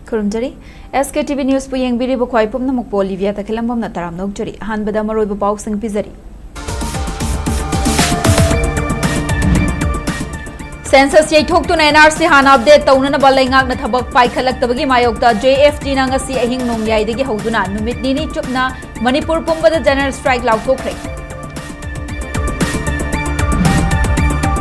Kurumjari, SKTV News Puyeng Biri Bukwai Pumna Mukpo OLIVIA Takilambam Nataram Nokjari, Han Badamaro Boxing Pizari. Census Yay Tok to NRC Han update Taunan Balangak Natabak Pai Kalaktabagi Mayokta, JFG Nangasi Ahing Nong Yadigi Hoduna, Numit Nini Chupna, Manipur Pumba the General Strike Lautokre.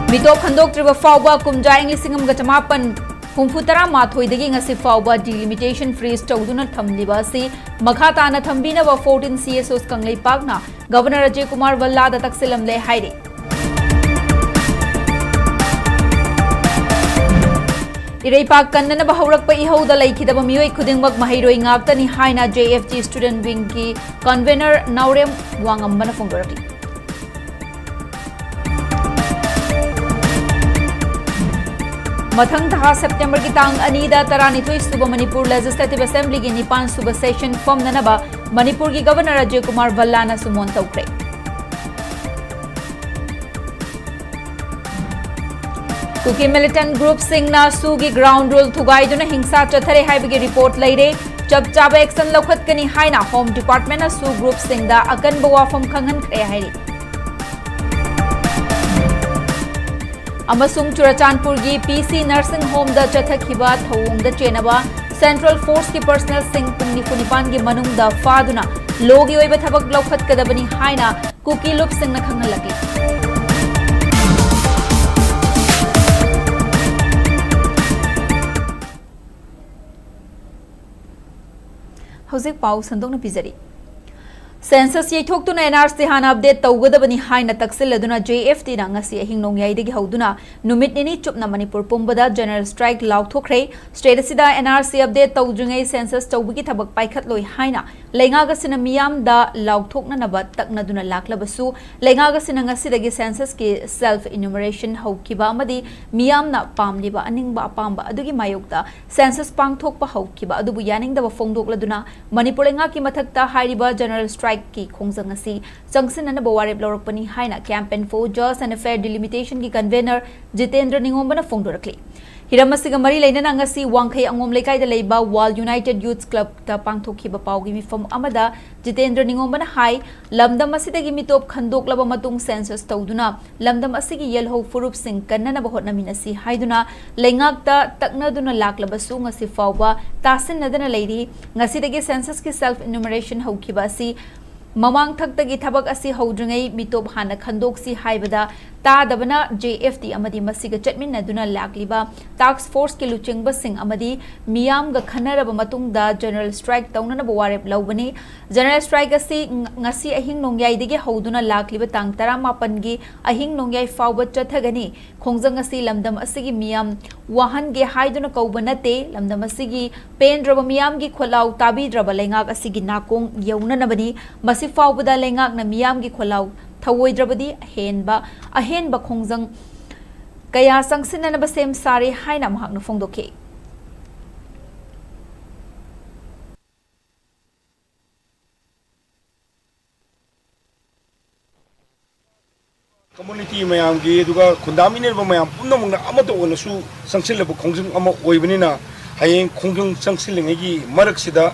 Mito Kandok River Fauba Kumjang Singam Gatamapan. Humfutara Mathoidagi ngasi fauba delimitation freeze tawduna thamliba si makha na thambina wa 14 CSOs kanglei pagna Governor Ajay Kumar Valla da taksilam le haire Irei pak kannana bahaurak pa ihauda laikhidaba mioi khudingwak mahairoi ngaktani haina JFG student wing ki convener Naurem Wangambana phongdorakli Mathang Tha September ki tang Anida Taranithoi Suba Manipur Legislative Assembly ki Nipan Suba Session Form Nanaba Manipur ki Governor Ajay Kumar Vallana Sumon Taukre. Kuki militant group Singh na Sugi ground rule Thugaiduna Hingsa Chathare Haibagi report Laire Chab Chaba action Lokhat Kani Haina Home Department na Su group Singh da Akan Bawafam Khangan Kre Hairi. Amasung Churachandpur gi PC Nursing Home da Chathakhiba Thawung da Chenaba Central Force ki personnel sing pungni Punipan gi manung da Faduna Logi oiba thabak lokhat kadabani haina Kuki Lup Singh na khangalaki Hauzik Pau Sandong na Pizari Census Yay Tok to NRC Han update Taugadabani Haina Taksil Laduna JFT Nangasi Ahing Nong Yadigi Hauduna Numit Nini Chupna Manipur Pumbada General Strike Lautokre Stratesida NRC update Taujungai Census Tawiki Tabak Paikat Loi Haina Lengaga Sinamiam da Lautokna Nabat Taknaduna Laklabasu Lengaga Sinangasidagi Census ki self enumeration Haukiba Madi Miam na Pamliba Aningba Pamba Adugi Mayokta Census Pang Tokpa Haukiba Adubu Yaning da Fongdok Laduna Manipur Lenga ki Matakta Hariba General Strike ki khongjang asi jangsin na bawarep lorokpani haina campaign for just and fair delimitation ki convener Jitendra Ningomba na phongdorakli Hiramasiga mari lainana ngasi wangkhai angom lekai da leiba Wall United Youth Club ta pangthokhiba paugi mifam amada Jitendra Ningomba na hai lamdam asidagi mitop khandoklaba matung census tawduna lamdam asigi yelho furup sing kannana bahotna minasi haiduna lengakta taknaduna laklabasu ngasi fawba tasin nadana leiri ngasidagi census ki self enumeration hokhiba asi Mamang Thagtagi Tabak Asi Hodringai Mitop Hana Khandoksi Haibada Tadabana JFT Amadi Masiga Chatmin Naduna Lakliba Task Force ki Luchingba Singh Amadi Miyam ga Khanaraba Matungda General Strike Taunana Bawarep Laubani General Strike Asi Ngasi Ahing Nongyai Dige Hoduna Lakliba Tang Taramapangi Ahing Nongyai Fauba Chathagani Khongjang Asi Lamdam Asigi Miyam Wahan ge Haiduna Kaubanate Lamdam Asigi Pen Draba Miyam gi Kholau Tabi Draba Lengak Asigi Nakong Yauna Nabani Masi Faubada Lengak na Miyam gi Kholau Thawoidrabadi ahenba khongjang kaya sangsinana ba sem sari haina mahakna phongdoke Community mayam gi duga khundamine ba mayam punna amato ona su sangsil ba khongjang ama oibani hayeng khongjang sangsil ngi marak sida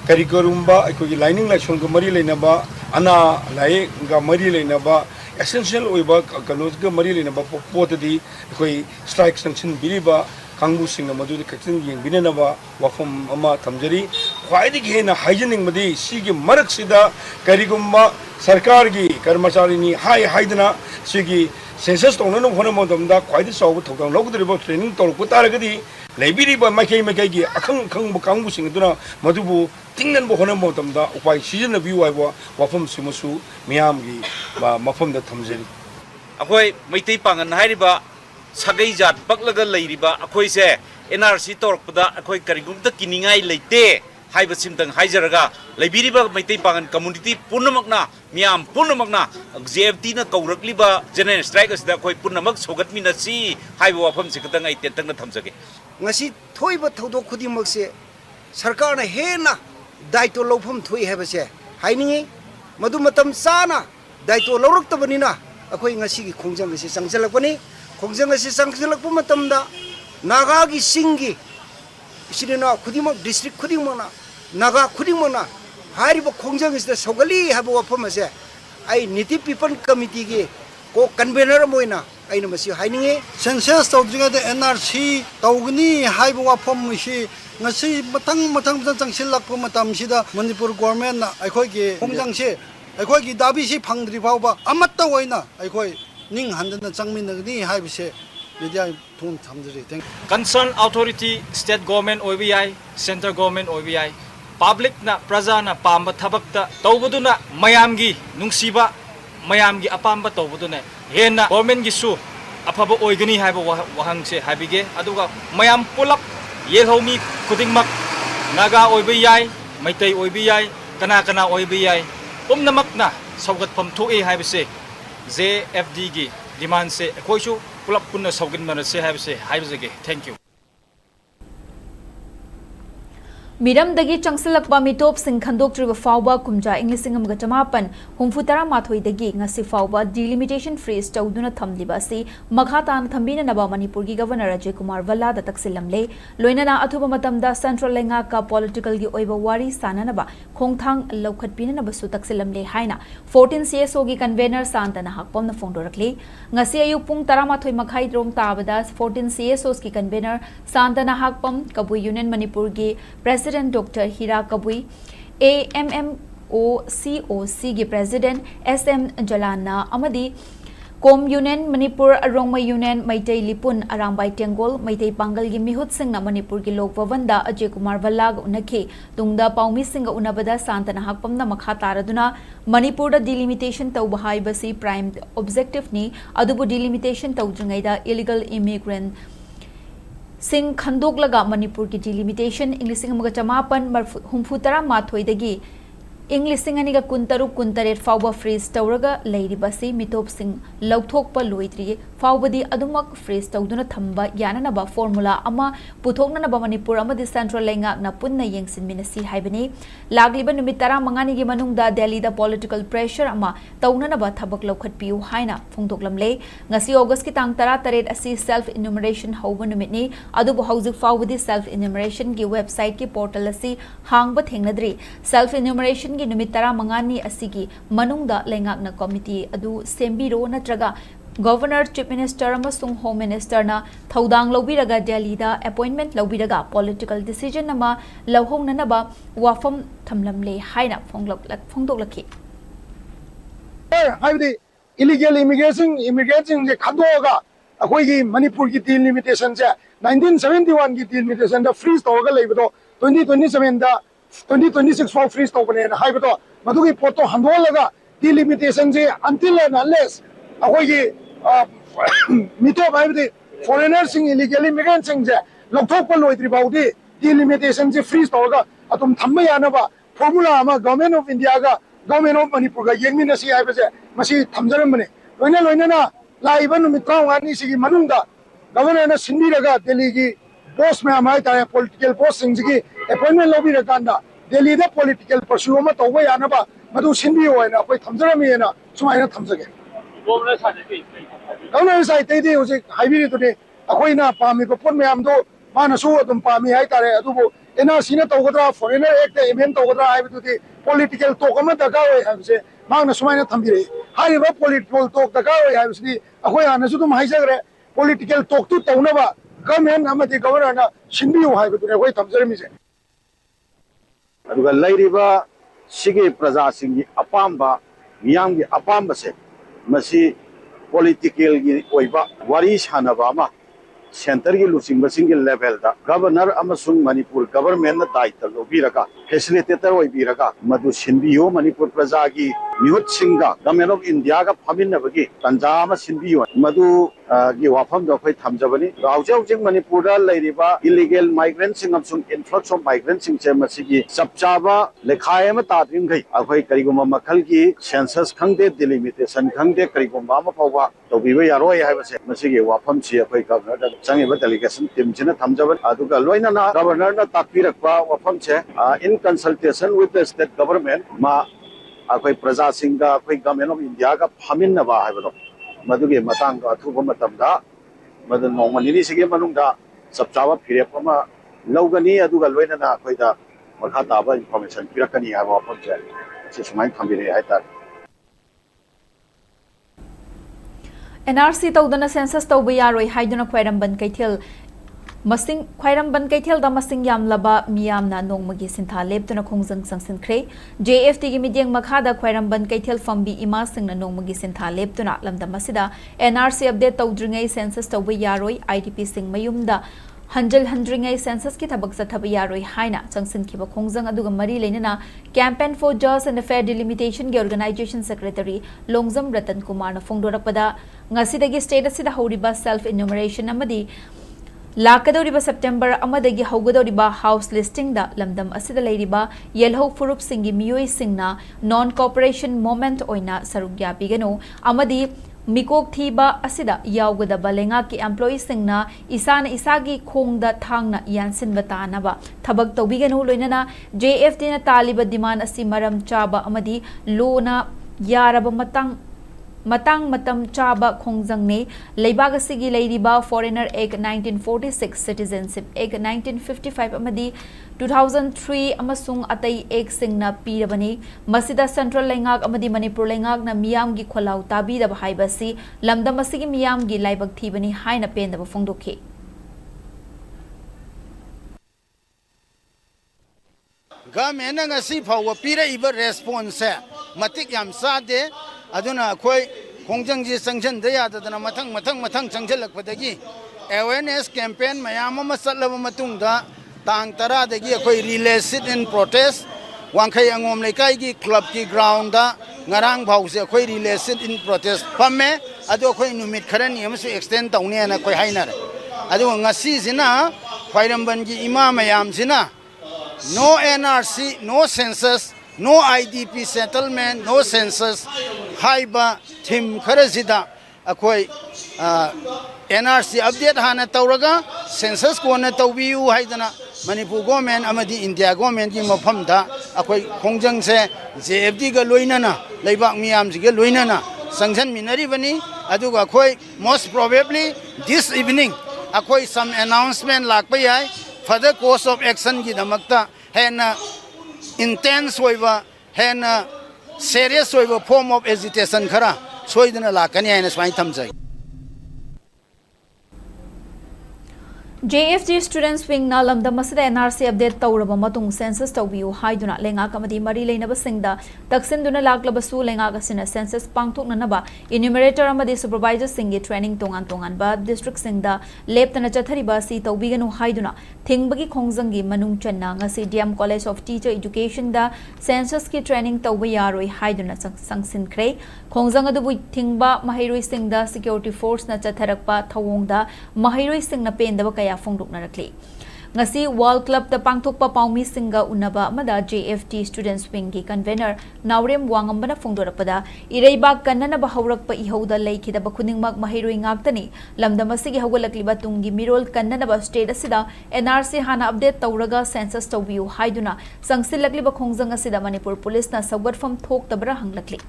karigorumba aikoi lining laishon ga mari leina ba ana lai ga mari leina ba essential oiba kalos ga mari leina ba potadi koi strike sanction biriba kangbu singna madu kaksin yeng binana ba wafam ama thamjari khwaidi ge na hygienic madi sigi marak sida karigumma sarkar gi karmachari ni haidana sigi census tongna no hona modamda khwaidi sawu thokang logdriba training tol putaragadi leibiriba makai gi akhang bu kangbu singduna madubu tingnan bo hona modamda upai season na biwa wa wafam simusu miyam gi ba mafam da thamjari akoi maitai pangan hairiba sagai jat baklaga leiriba akoi se NRC torpda akoi karigumta kiningai leite haiba simtang haijaraga leibiriba maitai pangan community punamakna miyam punamakna JFT na kaurakliba general strike asda akoi punamak sogatmina si haiba wafam sikatang ai tetang na thamjage ngasi thoiba thodok khudimak se sarkar na hena daito lofam thui hebase haini madu matam sana daito loroktabanina akoi ngasi gi khongjang se sangjalakpani khongjang se sangjalakpa matamda nagagi singi इसिना खुदिमक district खुदिमना नागा खुदिमना हारिबो खोंजंगिसदा सौगली हाबो वफम असे आई नीति पीपल कमिटी के को कन्वेनर मोइना आइना मसी हाइनिंगे सेंसस तौद्रिङादा एनआरसी तौगनी हाइबो वफम मिसी ngasi matang changsilakpa matamsida manipur government na aikhoi gi khongjangse aikhoi gi dabi si phangdri phawba amatta oina aikhoi ning handana changminagni haibise media thun thamjari thank concerned authority state government OBI central government OBI public na praja na pamba thabakta tawbuduna mayamgi nungsiba mayamgi apamba tawbuduna hena government gi su afaba oigani haiba wahangse habige aduga mayam pulap yelhomi kudingmak naga oiba yai maitai oiba yai kana oiba yai pumnamak na saugat pham thoi haibase JFD gi demand se khoisu pulap punna saugin manase haibase haibage thank you Miram dagi changsilakpa mitop sing khandok triba fawba kumja English amga chamapan humfutara mathoi dagi ngasi fawba delimitation freeze chauduna thamliba si makhatan thambina naba Manipur gi governor Ajay Kumar Valla da taksilamle loinana athuba matamda central lenga ka political gi oiba wari sananaba khongthang lokhatpina naba su taksilamle haina 14 CSO gi convener santana hakpom na phongdorakle ngasi ayu pung taramathoi makhai rong tabada 14 CSOs ki convener santana hakpom Kabui Union Manipur gi President Dr. Hira Kabui, AMMOCOC gi President SM Jalana Amadi, Com Union Manipur Arongma Union Maitai Lipun Arambai Tengol Maitai Pangal gi Mihut Singh na Manipur gi Lok Bhavanda Ajay Kumar Valla ga unakhe tungda Paumi Singh ga unabada santana hakpam na makha taraduna Manipur da delimitation tau bahai basi prime objective ni adubu delimitation tau jungaida illegal immigrant Sing Khandok laga Manipur ki delimitation English amaga chamapan humfutara mathoi dagi English aniga kuntaru kuntaret fawba freeze tawraga leiribasi mitop sing lauthokpa loitri fawbadi adumak freeze tawduna thamba yananaba formula ama puthoknanaba Manipur amadi central lenga na punna yengsin minasi haibani lagliba numit 15 gi manungda Delhi da political pressure ama tawnanaba thabak lokhatpiu haina phongdoklamle ngasi August ki tang 13 asi self enumeration hauba numitni adubu hauzik fawbadi self enumeration gi website ki portal asi hangba thengnadri self enumeration gi numit 15 asigi manungda lengakna committee adu sembiro natraga Governor, Chief Minister amasung Home Minister na thaudang lobiraga Delhi da appointment lobiraga political decision nama lauhongnanaba wafam thamlamle haina phongdoklakhi हाइबदी illegal immigration जे खंदोगा अखोई की मणिपुर की delimitation से 1971 की delimitation दा freeze तोगा लेबदो 2027 दा 2026 फाउ फ्रीज तोबने हाइबदो मदुगी पोतो हंदोलगा delimitation से until and unless अखोई की मितो हाइबदी foreigners illegal immigrants से लौथोक लोइद्री बाउदी delimitation से फ्रीज तोगा अतुम थम्म यानबा फॉर्मूला अमा गवर्नमेंट ऑफ इंडिया का Government of Manipur ga yengminasi haibase masi thamjaramne loina laiba numit 35 sigi manungda governor na sinbiraga Delhi gi boss me amai ta political post sing gi appointment lobby ra kanda Delhi da political pursue ma tawba yanaba madu sinbi hoina koi thamjarami na sumaina thamjage governor sai te de hoje haibiri to de akoi na pami ko pon me amdo mana su adum pami hai tare adubo NRC na tawgadra foreigner act amend tawgadra haibu ti political talk ama daga oi habse mangna sumaina thambire haiba political talk daga oi habse akoi ana su dum haijagre political talk tu tawnaba government amati governor na sinbiu haibu ne koi thamjarami se aduga lairiba sigi praja singi apamba miyam gi apamba se masi political gi oiba wari sanaba ma center gi lusing basing level da governor amasung Manipur government na daita lobiraga facilitator oibiraga madu sinbiyo Manipur praja gi mihut singa government of India ga phamin nabagi tanjama sinbiyo madu gi wafam da khoi thamjabani raujau jing Manipur da lairiba illegal migrants sing amsung influx of migrants sing che masigi sabchaba lekhai ma tadring gai akhoi kariguma makhal gi census khangde delimitation khangde kariguma ma pawba tobiba yaroi haibase masigi wafam chi akhoi governor da changiba delegation team china thamjaban aduga loina na governor na takpirakpa wafam che in consultation with the state government ma akhoi praja singa akhoi government of India ga phamin na ba haibado madugi matang ga thuba matamda madu nongmani ni sige manungda sabchawa phirep ama लौगनी अदुगा लोइनना अखोइदा मखा ताबा information पिरकनी हाबा वफमसे से सुमाइन थंबिरे हाइतार NRC तौदना census तौब यारोय हाइदुना ख्वाइरंबन कैथेल मसिंग ख्वाइरंबन कैथेल दा मसिंग यामलबा मियामना नोंगमगी सिंथा लेपतुना खोंजंग संसिनख्रे JFT गी मिडियंग मखादा ख्वाइरंबन कैथेल फंबी इमा सिंगना नोंगमगी सिंथा लेपतुना लमदम मसिदा NRC अपडेट तौद्रिंगै सेंसस तौब यारोय IDP सिंग मयुमदा हंजल हंड्रिंगै सेंसस की थबक चथब यारोय हाइना चंगसिनखिबा खोंजंग अदुगा मरी लेनना campaign for just and fair delimitation के ऑर्गेनाइजेशन सेक्रेटरी लोंगजम रतन कुमार न फोंदोरपदा ngasiदगी स्टेट असिदा हौरिबा सेल्फ इन्यूमरेशन अमदी लाकदौरिबा सेप्टेम्बर अमदगी हौगदौरिबा हाउस लिस्टिंग दा लमदम असिदा लेरिबा येलहौ फुरुप सिंगी मियोय सिंगना नॉन कोऑपरेशन मोमेंट ओइना सरुक याबिगनो अमदी मिकोक थीबा असिदा यावगदबा लेंगा की एम्प्लॉई सिंगना इसाना इसागी खोंगदा थांगना यानसिनबा तानाबा थबक तौबिगनो लोइनना JFT ना तालिबा डिमांड असि मरम चाबा अमदी लोना यारबा मतम चाबा खोंगजंगने लेबाग असिगी लेरिबा फॉरेनर एक्ट 1946 सिटीजनशिप एक्ट 1955 अमदी 2003 अमसुंग अतई एक सिंगना पीरबनी मसिदा सेंट्रल लेंगाक अमदी मणिपुर लेंगाक ना मियाम गी खोलाउ ताबीदब हाइबसी लमदम असिगी मियाम गी लाइबक थीबनी हाइना पेंदब फोंदोखे गवर्नमेंट ngasi फाव पीरइबा रेस्पॉन्स है मतिक याम सादे अदुना अखोय खोंजंग जी संगठन दे याददना मथंग संगठलकपदगी अवेयरनेस कैंपेन मयाम अमा चलब मतुंगदा तांग तरा दगी अखोय रिलेसिड इन प्रोटेस्ट वांखै अंगोम लेकाई की क्लब की ग्राउंड दा ngarang phawse अखोय रिलेसिड इन प्रोटेस्ट फमे अदो अखोय नुमित खरनी अमसु एक्सटेंड तौने ना अखोय हाइनार अदो ngasi जिना ख्वाइरंबन की इमा मयाम जिना no NRC no census no IDP settlement no census haiba thim kharasida akhoi NRC update hana tawraga census ko na tawbiu haidana Manipur government amadi India government ki mafam da akhoi khongjang se JFD ga loinana leibak miyam ji ga loinana sangjan minari bani aduga akhoi most probably this evening akhoi some announcement lakpa yai further course of action ki damakta hena intense hoiba hena serious hoiba form of agitation khara soidana lakani haina swai thamjai JFT students wing na lamda masida NRC update tawraba matung census tawbiu haiduna lenga kamadi mari leinaba singda taksinduna laklaba su lenga gasina census pangthokna naba enumerator amadi supervisor singi training tongan ba district singda leptana chathariba si tawbiganu haiduna thingbagi khongjangi manung channa ngasi DM College of Teacher Education da census ki training tawba yaroi haiduna sangsin kre khongjang adu thingba mahiroi singda security force na chatharakpa thawongda mahiroi singna pendaba kaya फोंदोकनरखले ngasi World Club da pangthokpa paumi singa unaba amada JFT students wing gi convener Naurem Wangambana phongdorapada ireiba kannana ba haurakpa ihauda leikida ba khuningmak mahiroi ngaktani lamdamasi gi hawgalakliba tungi mirol kannana ba state asida NRC hana update tawraga census tawbiu haiduna sangsilakliba khongjang asida Manipur police na sawgatfam thoktabra hanglakli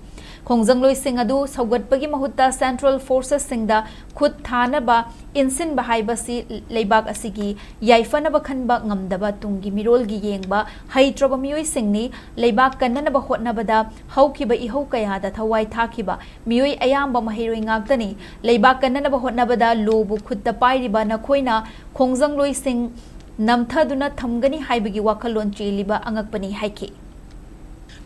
khongjang sing adu sawgatpagi mahutta central forces singda khut thana ba insin bahaiba si leibak asigi yaifana ba khanba ngamdaba tungi mirol gi yengba haitroba miyoi singni leibak kannana ba hotnabada haukiba ihau kaya da thawai thakiba miyoi ayamba mahiroi ngaktani leibak kannana ba hotnabada lobu khutta pairiba nakhoina khongjang sing namthaduna thamgani haibagi wakalon cheliba angakpani haiki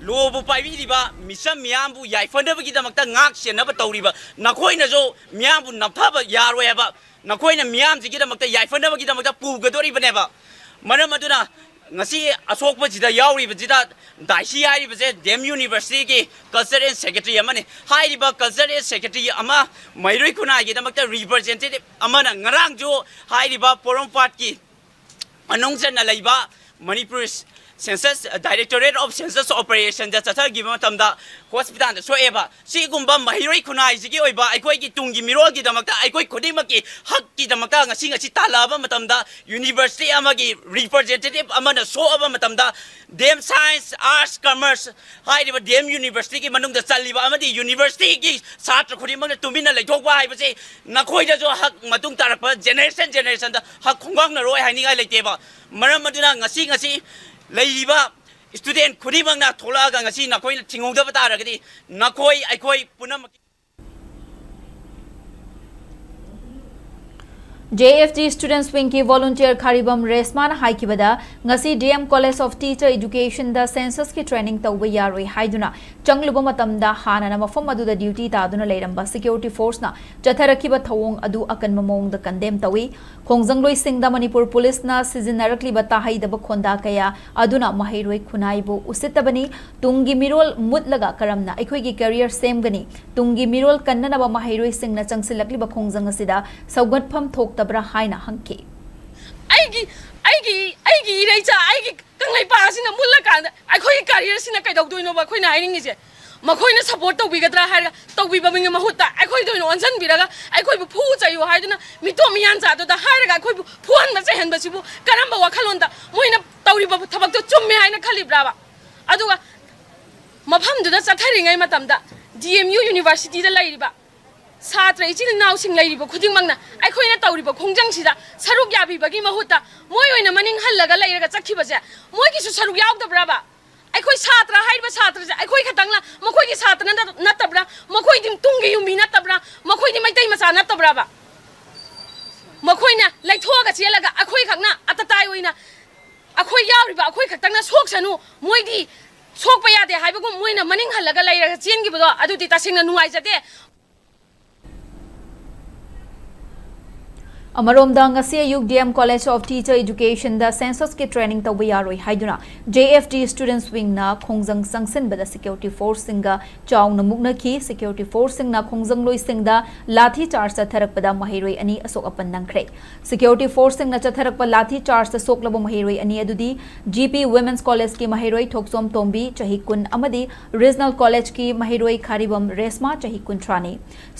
लोबु पाइबिरिबा मिसम मियामबु याइफनबगी दमक्ता ngak senaba tawriba nakoina jo मियामबु नफाबा यारोयबा nakoina मियाम जिगी दमक्ता याइफनबगी दमक्ता पुगदोरिबा नेबा मरम अदुना ngasi asokpa jida yauriba jida daisi hairiba je dem university ki culture and secretary amane hairiba culture and secretary ama mairoi kuna gi damakta representative amana ngarang jo hairiba porom part ki anongsan na laiba Manipur census directorate of census operation da chathar gi matamda hospital da soeba sigumba mahiroi khunai sigi oiba aikoi gi tungi mirol gi damakta aikoi khodi maki hak gi damakta ngasi talaba matamda university amagi representative amana so aba matamda dem science arts commerce haiba dem university gi manung da chaliba amadi university gi satra khodi mang tumina leithokwa haibase nakoi da jo hak matung tarakpa generation da hak khongang na roi haini ngai leiteba maram maduna ngasi leiriba student khudi mang na thola ga ngasi nakoi thingong da bata ragadi nakoi aikoi punam JFT Students Wing ki volunteer Kharibam Resman haikibada ngasi DM College of Teacher Education da census ki training tawba yaroi haiduna changluba matamda hana na mafam adu da duty ta aduna leiramba security force na chatharakiba thawong adu akan mamong da condemn tawi khongjang sing da Manipur police na seasonarikli bata haidaba khonda kaya aduna mahairoi khunaibu usitabani tungi mirol mutlaga karamna aikoi gi career same gani tungi mirol kannana ba mahairoi sing na changsilakli ba khongjang asida saugatpham thok tabra haina hanki aigi reicha aigi kanglai pa sina mulla kan akhoi career sina kai dog doino ba khoi na hiring je makhoi na support to bigadra har to bi babing mahutta akhoi doino onsan biraga akhoi bu phu chayo haiduna mito miyan cha do da har ga akhoi bu phuan ma che hen ba sibu karamba wakhalon da moina tawri ba thabak to chumme haina khalibra ba aduga mafam du da chathari ngai matam da DMU University da lairiba Satra ichil now sing lady bo khuding mangna ai khoina tawri bo khongjang sida saruk yabi bagi mahuta moi oina maning hallaga lairaga chakhi baje moi ki su saruk yaw da braba ai khoi satra haiba satra je ai khoi khatangla makhoi ki satra na tabra makhoi dim tungi yumi na tabra makhoi di maitai macha na tabra ba makhoi na laithoga chelaga akhoi khakna atatai oina akhoi yawri ba akhoi khatangna sok sanu moi di sok pa yade haiba ko moi na maning hallaga lairaga chen gi bo adu ti tasingna nuai jate Amaromda ngasi ayuk DM College of Teacher Education da census ki training tawba yaroi haiduna JFT Students Wing na khongjang sangsin bada security force singa chaung na mukna ki security force sing na khongjang loi sing da lathi charge sa tharak pada mahiroi ani asok apan nangkhre security force sing na chatharak pa lathi charge sa soklaba mahiroi ani adudi GP Women's College ki mahiroi thoksom tombi chahi kun amadi Regional College ki mahiroi Kharibam Resma chahi kun trani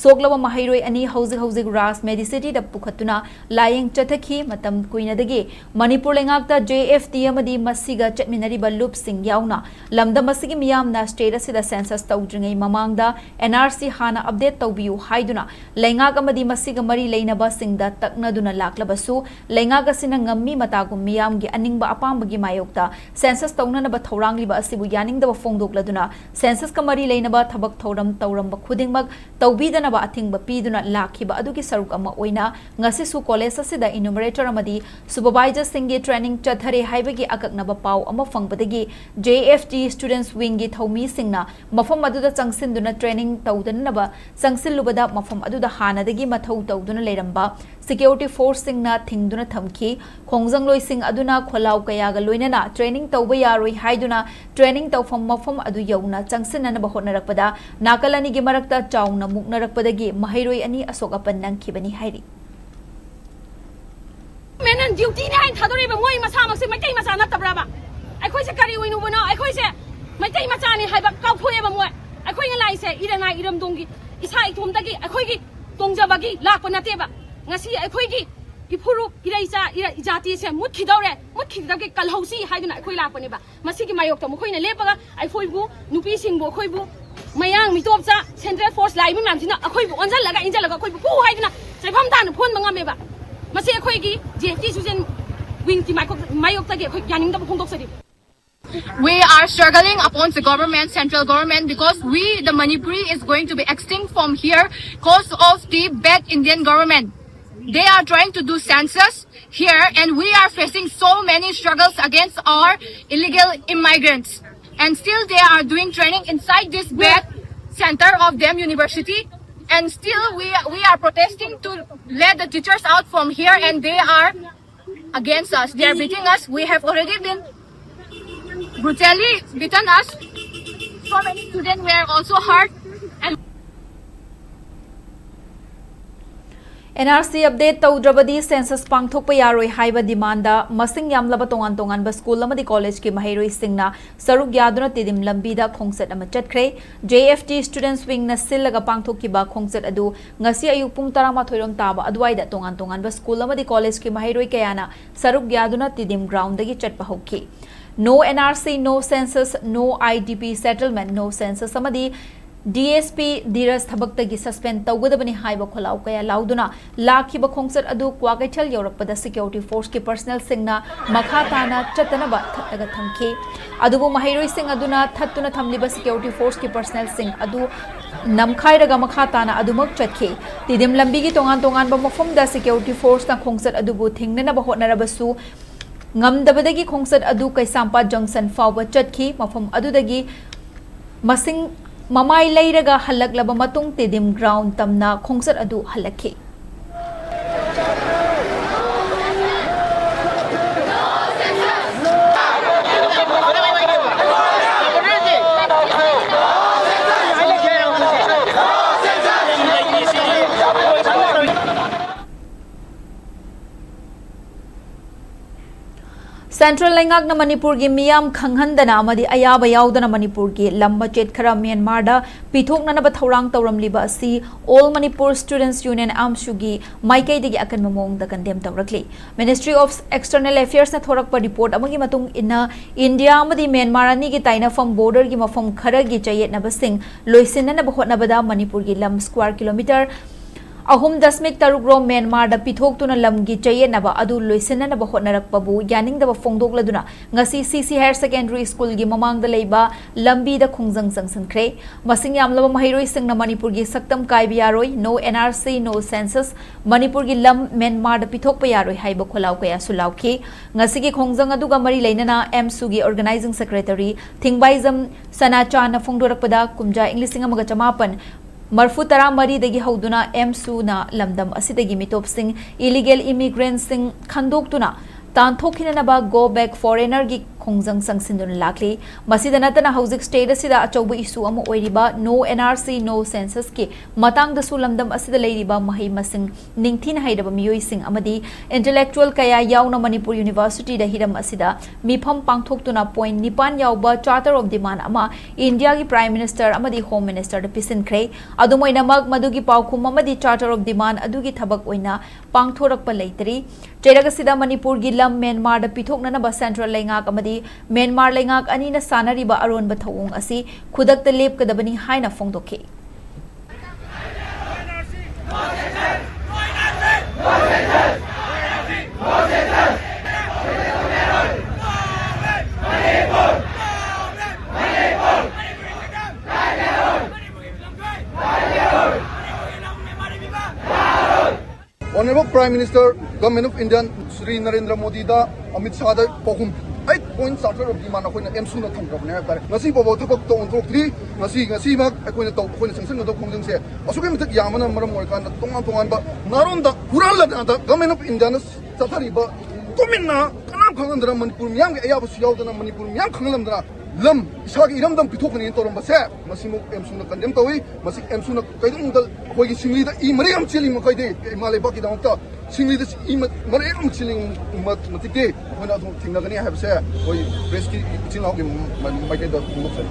soklaba mahiroi ani hauzik ras medicity da pukhatuna Lying Chathaki, Matam Quinadagi, Manipur Lengakta, JFT Amadi Masiga Chetminari Balup Sing Yauna, Lamda Masigi Miam na status the census Taudring Mamangda, NRC Hana update Taubiu Haiduna, Lengak Amadi Masiga Mari Lena Basing da Taknaduna Laklabasu, Lengaga Sinangami Matagum Miam gi Aningba Apambagi Mayokta, census Taunana Batorangli Basibu Yaning the Fongdok Laduna, census Kamari Lena Tabak Toram Tauram Bakudingmag, Taubidana Bating Bapiduna Lakiba Aduki Sarukama Oina, Ngasi College asida enumerator amadi supervisor singi training chathare haibagi akaknaba pau ama fangbadagi JFT Students Wing gi thomi singna mafam aduda changsinduna training tawdanaba changsilubada mafam aduda hanadagi mathau tawduna leramba security force singna thingduna thamki khongjang sing aduna kholau kayaga loinana training tawba yaroi haiduna training tawfam mafam adu yauna changsinana ba hotnarakpada nakalani gi marakta chauna muknarakpadagi mahairoi ani asoka pannang khibani hairi Menan duty ni hain thadori ba moi masa maksi mai tai masa na tabraba ai khoi se kari winu bono ai khoi se mai tai macha ni haiba kau phoi ba moi ai khoi ngai se irana iram dongi isa itom dagi ai khoi gi tongja bagi lak pa na te ba ngasi ai khoi gi ipuru iraisa ira ijati se mut khidau ke kalhausi haiduna ai khoi lak pa ne ba masi gi mayok to mo khoi na lepaga ai khoi bu nupi sing bo khoi bu mayang mitop cha central force lai mi mam sina ai khoi bu onjal laga injal laga khoi bu pu haiduna saifam dan phon manga me ba Masi akhoi gi JFT Student Wing ki mayok tagi akhoi yaning da phongdok sari We are struggling against the government, central government, because we, the Manipuri, is going to be extinct from here because of the bad Indian government. They are trying to do census here, and we are facing so many struggles against our illegal immigrants. And still they are doing training inside this bad center of them university. And still we are protesting to let the teachers out from here, and they are against us. They are beating us. We have already been brutally beaten us. So many students were also hurt. And NRC update taudrabadi census pangthokpa yaroi haiba demanda masing yamlaba tongan tongan ba school amadi college ki mahairoi singna saruk yaduna tidim lambida khongset ama chatkre JFT students wing na sillaga pangthokki ba khongset adu ngasi ayuk pung 12 rom taba adwaida tongan tongan ba school amadi college ki mahairoi kayana saruk yaduna tidim ground dagi chatpa hokki no NRC no census no IDP settlement no census amadi DSP Diras Thabakta suspend Taugadabani Haiba Kolau Kaya Lauduna, Laki Bakongset Adu, Kwakatel Europe, the security force ki personnel singna, Makhatana, Chatanaba, Tatagatanki, Adubu Mahiro Sing Aduna, Tatuna Tamliba security force ki personnel sing Adu, Namkairaga Makhatana, Adumak Chatki, Tidim Lambigi Tongan Tongan Bamafum, the security force na Kongset Adubu, Tingnana Bahotnarabasu, Ngamdabadagi Kongset Adu Kaisampa Junction Fawa Chatki, Mafum Adudagi, Masing Mamai Lairaga Halak Labamatung Tidim ground Tamna Kongsat Adu Halaki. Central Lengak na Manipur gi miyam khanghandana amadi ayaba yaudana Manipur gi lamba chet khara Myanmar da pithok na ba thorang tawram liba si All Manipur Students Union AMSU gi maikai digi akan mamong da condemn tawrakli Ministry of External Affairs na thorak pa report amagi matung inna India amadi Myanmar ani gi taina from border gi mafam khara gi chayet na basing loisin na ba hot na bada Manipur gi lam square kilometer Ahum dasmik tarugro Myanmar da pithok tuna lamgi chaye naba adu loisena naba hotnarak pabu yaning da fongdok laduna ngasi CC Higher Secondary School gi mamang da leiba lambi da khungjang sangsankre masing yamlaba mahairoi singna Manipur gi saktam kaibi yaroi no NRC no census Manipur gi lam Myanmar da pithok pa yaroi haiba kholau kaya sulauki ngasi gi khongjang adu ga mari leinana MSU gi organizing secretary Thingbaizam Sanacha na fongdorakpada kumja English amaga chamapan Marfu tara mari dagi hauduna MSU na lamdam asidagi mitop sing illegal immigrants sing khandok tuna tanthokina na ba go back foreigner gi khongjang sangsin lakli masidana tana hauzik state asida achauba issue ama oiriba no NRC no census ki matang da sulamdam asida leiriba mahai masing ningthin haidaba miyoi sing amadi intellectual kaya yauna Manipur University da hiram asida mifam pangthok tuna point nipan yauba charter of demand ama India gi prime minister amadi home minister da pisin kre adumoina mag madugi paukhum amadi charter of demand adugi thabak oina pangthorak pa leitri Cheragasida Manipur gi lam Myanmar da pithok na ba central lengak amadi Myanmar lengak ani na sanariba aron ba thawong asi khudak ta lep kadabani haina fongdoke Honorable Prime Minister, Government of India, Sri Narendra Modi da Amit Shah da pokum 8 point charter of demand akoina MSU na thangkap na tare ngasi bobo thapok to onthok tri ngasi mak akoina to akoina sanction na to khongjang se asuke mitak yamana maram moi kan tongan ba naron da hural la da Government of India na chathari ba tominna kanam khangandra Manipur miyam ge ayaba su yaudana Manipur miyam khanglamdra lam isagi iramdam pithokni torom ba se masimu MSU na condemn tawi masi MSU na kaidung dal hoigi singli da I mariam chili makai de malai baki da ta singli da I mariam chili matik de hona thong thingna gani have se hoi press ki chinau ge makai da mukse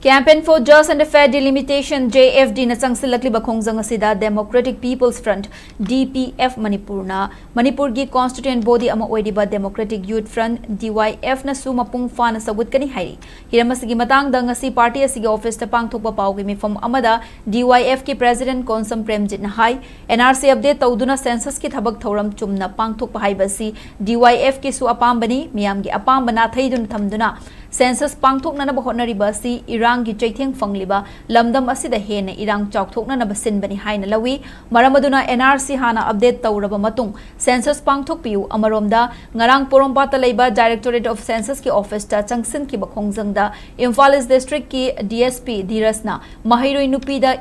Campaign for Just and Fair Delimitation JFD na sangsilakli bakhongjang asida Democratic People's Front DPF Manipur na Manipur gi constituent body ama oidiba Democratic Youth Front DYF na su mapung fa na sabut kani hairi hiramasigi matang da ngasi party asigi office ta pangthokpa pawgi mifam amada DYF ki president Konsam Premjit na hai NRC update tawduna census ki thabak thoram chumna pangthokpa haibasi DYF ki su apambani miyam gi apamba na thaidun thamduna census pangthokna na bahotnariba si Irang gi chaitheng fangliba lamdam asida hena Irang chawthokna na basin bani haina lawi maramaduna NRC hana update tawraba matung census pangthokpiu amaromda ngarang porompata leiba Directorate of Census ki office ta changsin ki bakhongjang da Imphal District ki DSP Dirasna mahairoi nupi da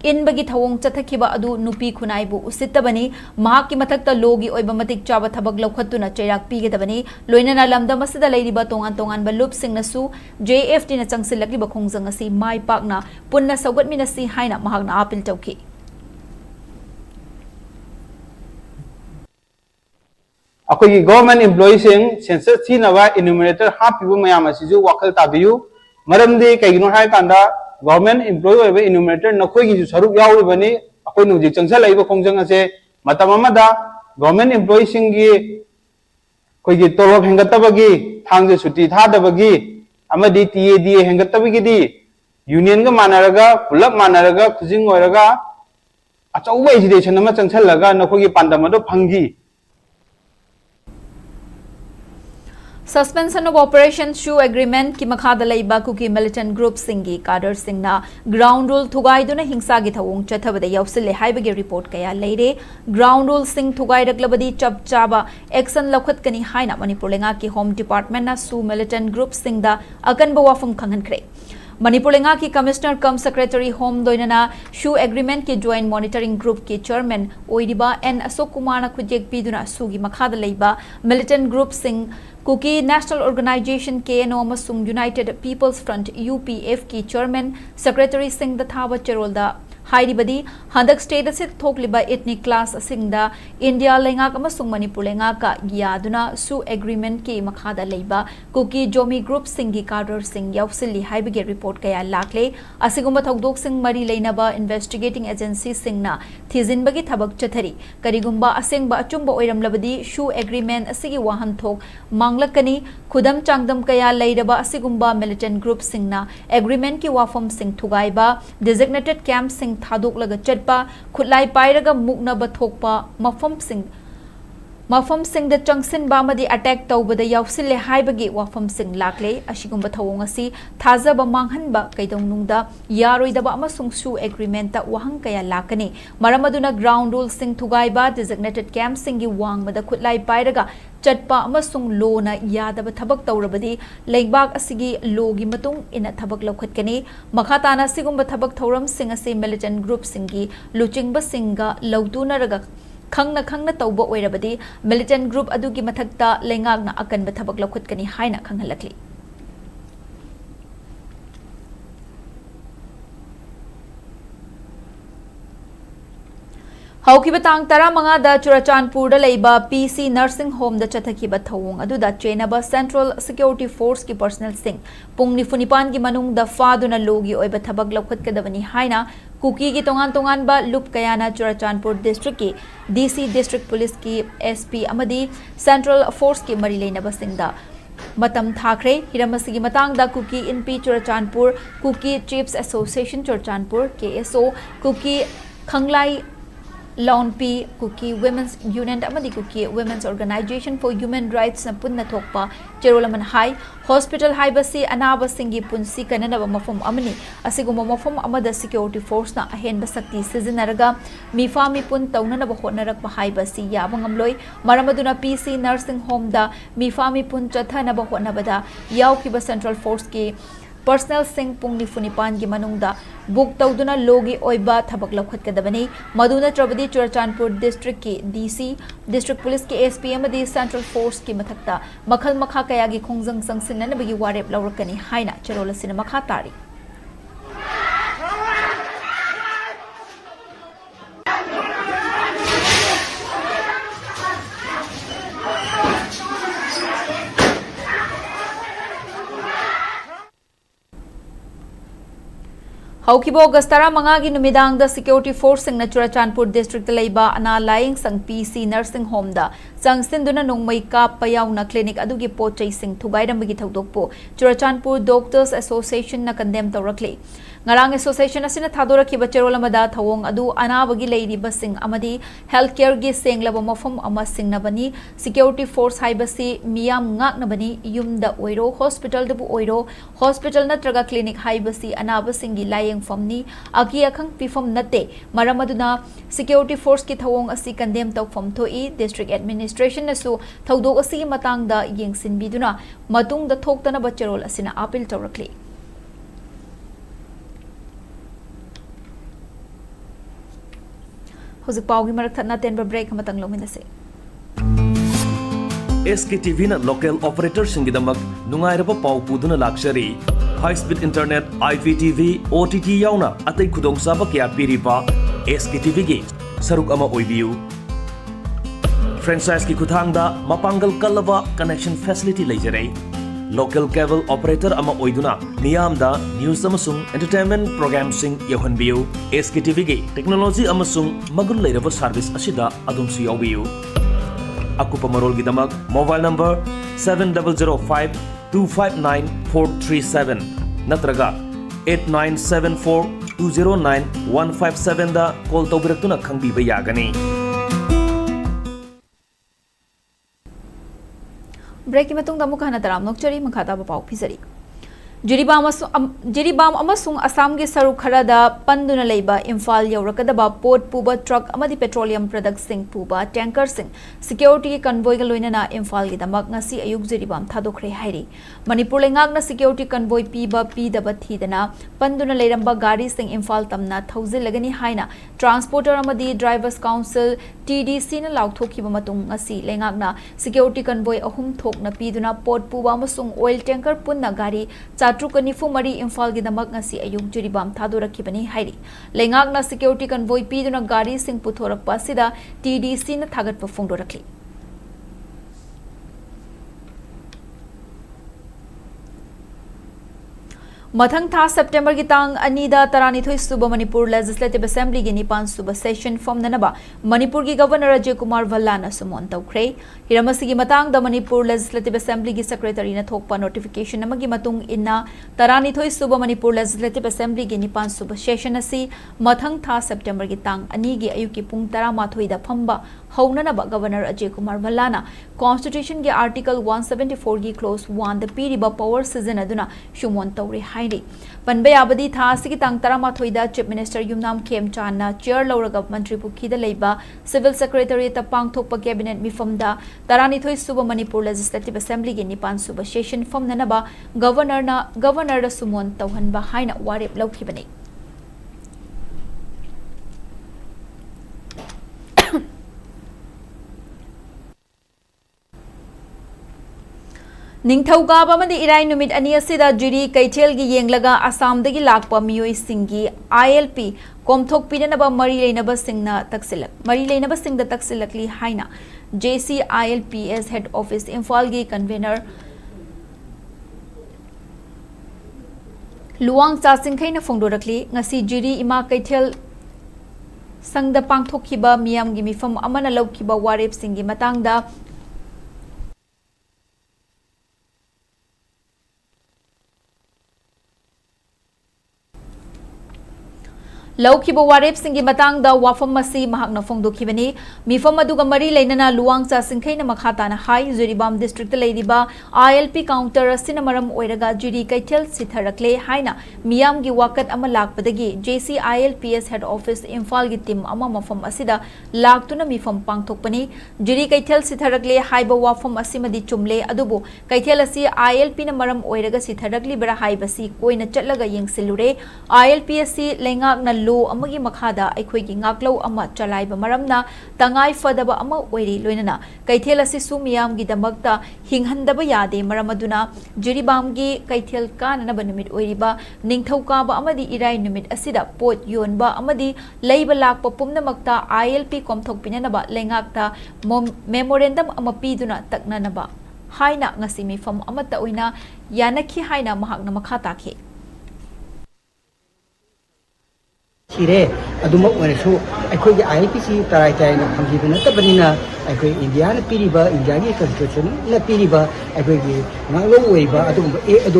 inbagi thawong chathakhiba adu nupi khunai bu usittabani mahakki mathakta logi oiba matik chaba thabak lokhatuna cheirak pigedabani loinana lamdam asida leiriba tongan tongan ba loop singna su JFT na changsilakliba khongjang asi mai pakna punna saugatmina si haina mahakna apil tawki अखोई government employees census थीनवा enumerator हापिबो मयाम असिजु वखल ताबियु मरमदि कैगिनो हाय कांदा गवर्नमेंट एम्प्लॉयी ओइबे इन्यूमरेटर नखोई गी सरुक याउरिबनी अखोई नुजि चंगसल लाइबो खोंजंग असे मतम अमदा गवर्नमेंट एम्प्लॉयी सिंगी कोई तोलब हेंगतबगी थांग सुटी थादबगी अमदि टीएडी हेंगतबगी दी यूनियन गा मानरगा पुलप मानरगा खुजिंग ओरगा अचौबा एजुकेशन अमा चंगसलगा नखोई पांदमदो fungi Suspension of Operation Shoe Agreement ki makhada laiba kuki militant group singi cadre singna ground rule thugai duna hingsa gi thawong chathabada yausile haibage report kaya leire ground rule sing thugai raklabadi chap chaba action lokhat kani haina Manipur lenga ki home department na su militant group singda akan ba wafum khangan kre Manipur lenga ki commissioner cum secretary home doinana shoe agreement ki joint monitoring group ki chairman oidiba N Asok Kumar na khujek piduna sugi makhada laiba militant group sing Kuki National Organization KNO amasung United People's Front UPF ki chairman secretary Singh the Thaba Cherolda Hairibadi Handak state asit thokliba ethnic class singda India lenga amasung Manipur lenga ka yaduna su agreement ki makhada leiba Kuki Jomi group singi cadre sing yausili haibige report kaya lakle asigumba thokdok sing mari leinaba investigating agency singna thizinbagi thabak chathari karigumba asengba achumba oiramlabadi shoe agreement asigi wahan thok manglakani khudam changdam kaya leiraba asigumba militant group singna agreement ki wafam sing thugaiba designated camp sing thadok laga chatpa khutlai pairaga mukna bathokpa mafam sing da changsin ba madi attack tawbada yausile haibagi wafam sing lakle ashigumba thawong asi thazaba manghanba kaidongnungda yaroidaba amasung su agreement ta wahang kaya lakani maramaduna ground rule sing thugaiba designated camp sing gi wangmada khutlai pairaga chatpa amasung lo na yadaba thabak tawrabadi leibak asigi logi matung ina thabak lokhatkani makhatana sigumba thabak thoram sing ase militant group singi luchingba singa lautuna khangna tawba oirabadi militant group adugi mathakta lengakna akanba thabak lokhatkani haina khanghalakli Haukiba tang tara manga da Churachandpur da leiba PC nursing home da chathakiba thawong adu da chenaba Central Security Force ki personnel sing pungni funipan gi manung da faduna logi oiba thabak lokhat kadabani haina kuki gi tongan ba loop kayana Churachandpur district ki DC district police ki SP amadi Central Force ki mari leinaba singda matam thakre hiramasigi matang da kuki NP Churachandpur kuki Chiefs Association Churachandpur KSO kuki Khanglai Lawn P Kuki Women's Union amadi Kuki Women's Organization for Human Rights na punna thokpa Cherolaman High Hospital High basi anaba singi punsi kananaba mafam amani asiguma mafam amada security force na ahen basakti sizinaraga mifami pun taunanaba honarak high basi yabangamloi maramaduna PC nursing home da mifami pun chathanaba honabada yaukiba Central Force ki personnel sing pungni funipan gi manungda book tawduna logi oiba thabak lokhat kadabani maduna trabadi Churachandpur district ki DC district police ki SP amadi Central Force ki mathakta makhal makha kaya gi khongjang sangsinna bagi warep lawrakani haina charola sina makha tari Haukibo Gastara Mangagi Numidang the Security Force sing Churachandpur district leiba ana lying sang PC nursing home da sang sinduna nongmai ka payauna clinic adugi pochai sing thugairamagi thodokpo Churachandpur Doctors Association na condemn tawrakli ngarang association asina thadoraki bacherolamada thawong adu anabagi leiriba sing amadi healthcare gi senglaba mafam ama singnabani security force haibasi miyam ngaknabani yumda oiro hospital dabu oiro hospital natraga clinic haibasi anaba singi layeng famni aki akhang pifam nate maramaduna security force ki thawong asi condemn tawfam thoi district administration nasu thodok asi matangda yengsinbiduna matungda thoktana bacherol asina appeal tawrakli Hozik Paugi Marak Thatna Tenba break Matang Lominase. SKTV na local operator singidamak nungairaba pau puduna luxury high speed internet IPTV OTT yauna atay khudong saba kya piripa SKTV gi saruk ama oibiu franchise ki kuthangda mapangal kalava connection facility leijare local cable operator ama oiduna niyamda news amasung entertainment program sing yohanbiu SKTV gi technology amasung magul leiraba service asida adumsu yawiu Akupa Marol Gidamak, mobile number 7005-259-437, Natraga 8974-209-157 da call Tobiratuna Kangi Bayagani. Break Matung Damukana Taram Nokchari Makata Pau Pizari. Jiribam amasung Assam gi saru kharada panduna leiba Imphal yaurakadaba port puba truck amadi petroleum products sing puba tanker sing security convoy ga loinana Imphal gi damak ngasi ayuk jiribam thadokre hairi Manipur lengakna security convoy piba pidaba thidana panduna leiramba gari sing Imphal tamna thousand lagani haina transporter amadi drivers council TDC na lauthokiba matung ngasi lengakna security convoy ahum thokna piduna port puba amasung oil tanker punna gari Trukanifu Mari Imphal gi damak ngasi ayuk jiribam thadorakibani hairi lengakna security convoy piduna gari sing puthorakpa sida TDC na thagatpa phongdorakli Mathang tha September ki tang anida taranithoi suba Manipur Legislative Assembly gi nipan suba session form nanaba Manipur gi Governor Ajay Kumar Vallana sumon tawkre hiramasi gi matang da Manipur Legislative Assembly gi secretary na thokpa notification amagi matung inna taranithoi suba Manipur Legislative Assembly gi nipan suba session asi mathang tha September ki tang ani gi ayuki pung 13 da phamba haunanaba Governor Ajay Kumar Vallana Constitution gi Article 174 gi clause 1 da piriba power season aduna shumon tawre hairi panbe abadi tha sigi tang 13 da Chief Minister Yumnam Khem Channa chair lauraga Mantri Pukhi da leiba Civil Secretary ta pangthokpa cabinet mifamda taranithoi suba Manipur Legislative Assembly gi nipan suba session form nanaba Governor da sumon tawhanba haina warep laukibani Ningthauga amadi irai numit ani asida juri kaithel gi yenglaga Assam dagi lakpa miyoi singi ILP komthok pinanaba mari leinaba singna taksilakli haina JC ILPS head office Imphal gi convener Luang cha singkhaina phongdorakli ngasi juri ima kaithel sangda pangthokhiba miyam gi mifam amana laukhiba warep singi matangda Laukiba warep singi matang da wafam masi mahakna phongdokhibani mifam aduga mari leinana luang cha singkhaina makhata na hai Zuribam district leiriba ILP counter asina maram oiraga juri kaithel sitharakle haina miyam gi wakat ama lakpadagi JC ILPS head office Imphal gi team ama mafam asida laktuna mifam pangthokpani juri kaithel sitharakle haiba wafam asimadi chumle adubu kaithel asi ILP na maram oiraga sitharakli bara haibasi koina chatlaga yengsilure ILPS lengak na lo amagi makhada aikhoigi ngaklo ama chalaiba maramna tangai fadaba ama oiri loinana kaithel asi sumiyam gi damakta hinghandaba yade maramaduna jiribam gi kaithel kanana numit oiriba ningthauka ba amadi irai numit asida pot yonba amadi leiba lakpa pumnamakta ILP komthok pinanaba lengakta memorandum ama piduna taknanaba haina ngasi mifam amata oina yanakhi haina mahakna makhata khe Sire, adumak wanasu, aku di IPC tarai na kami itu nak bernina, aku India na piriba, India ni constitution na piriba, aku di ngalo weba, adu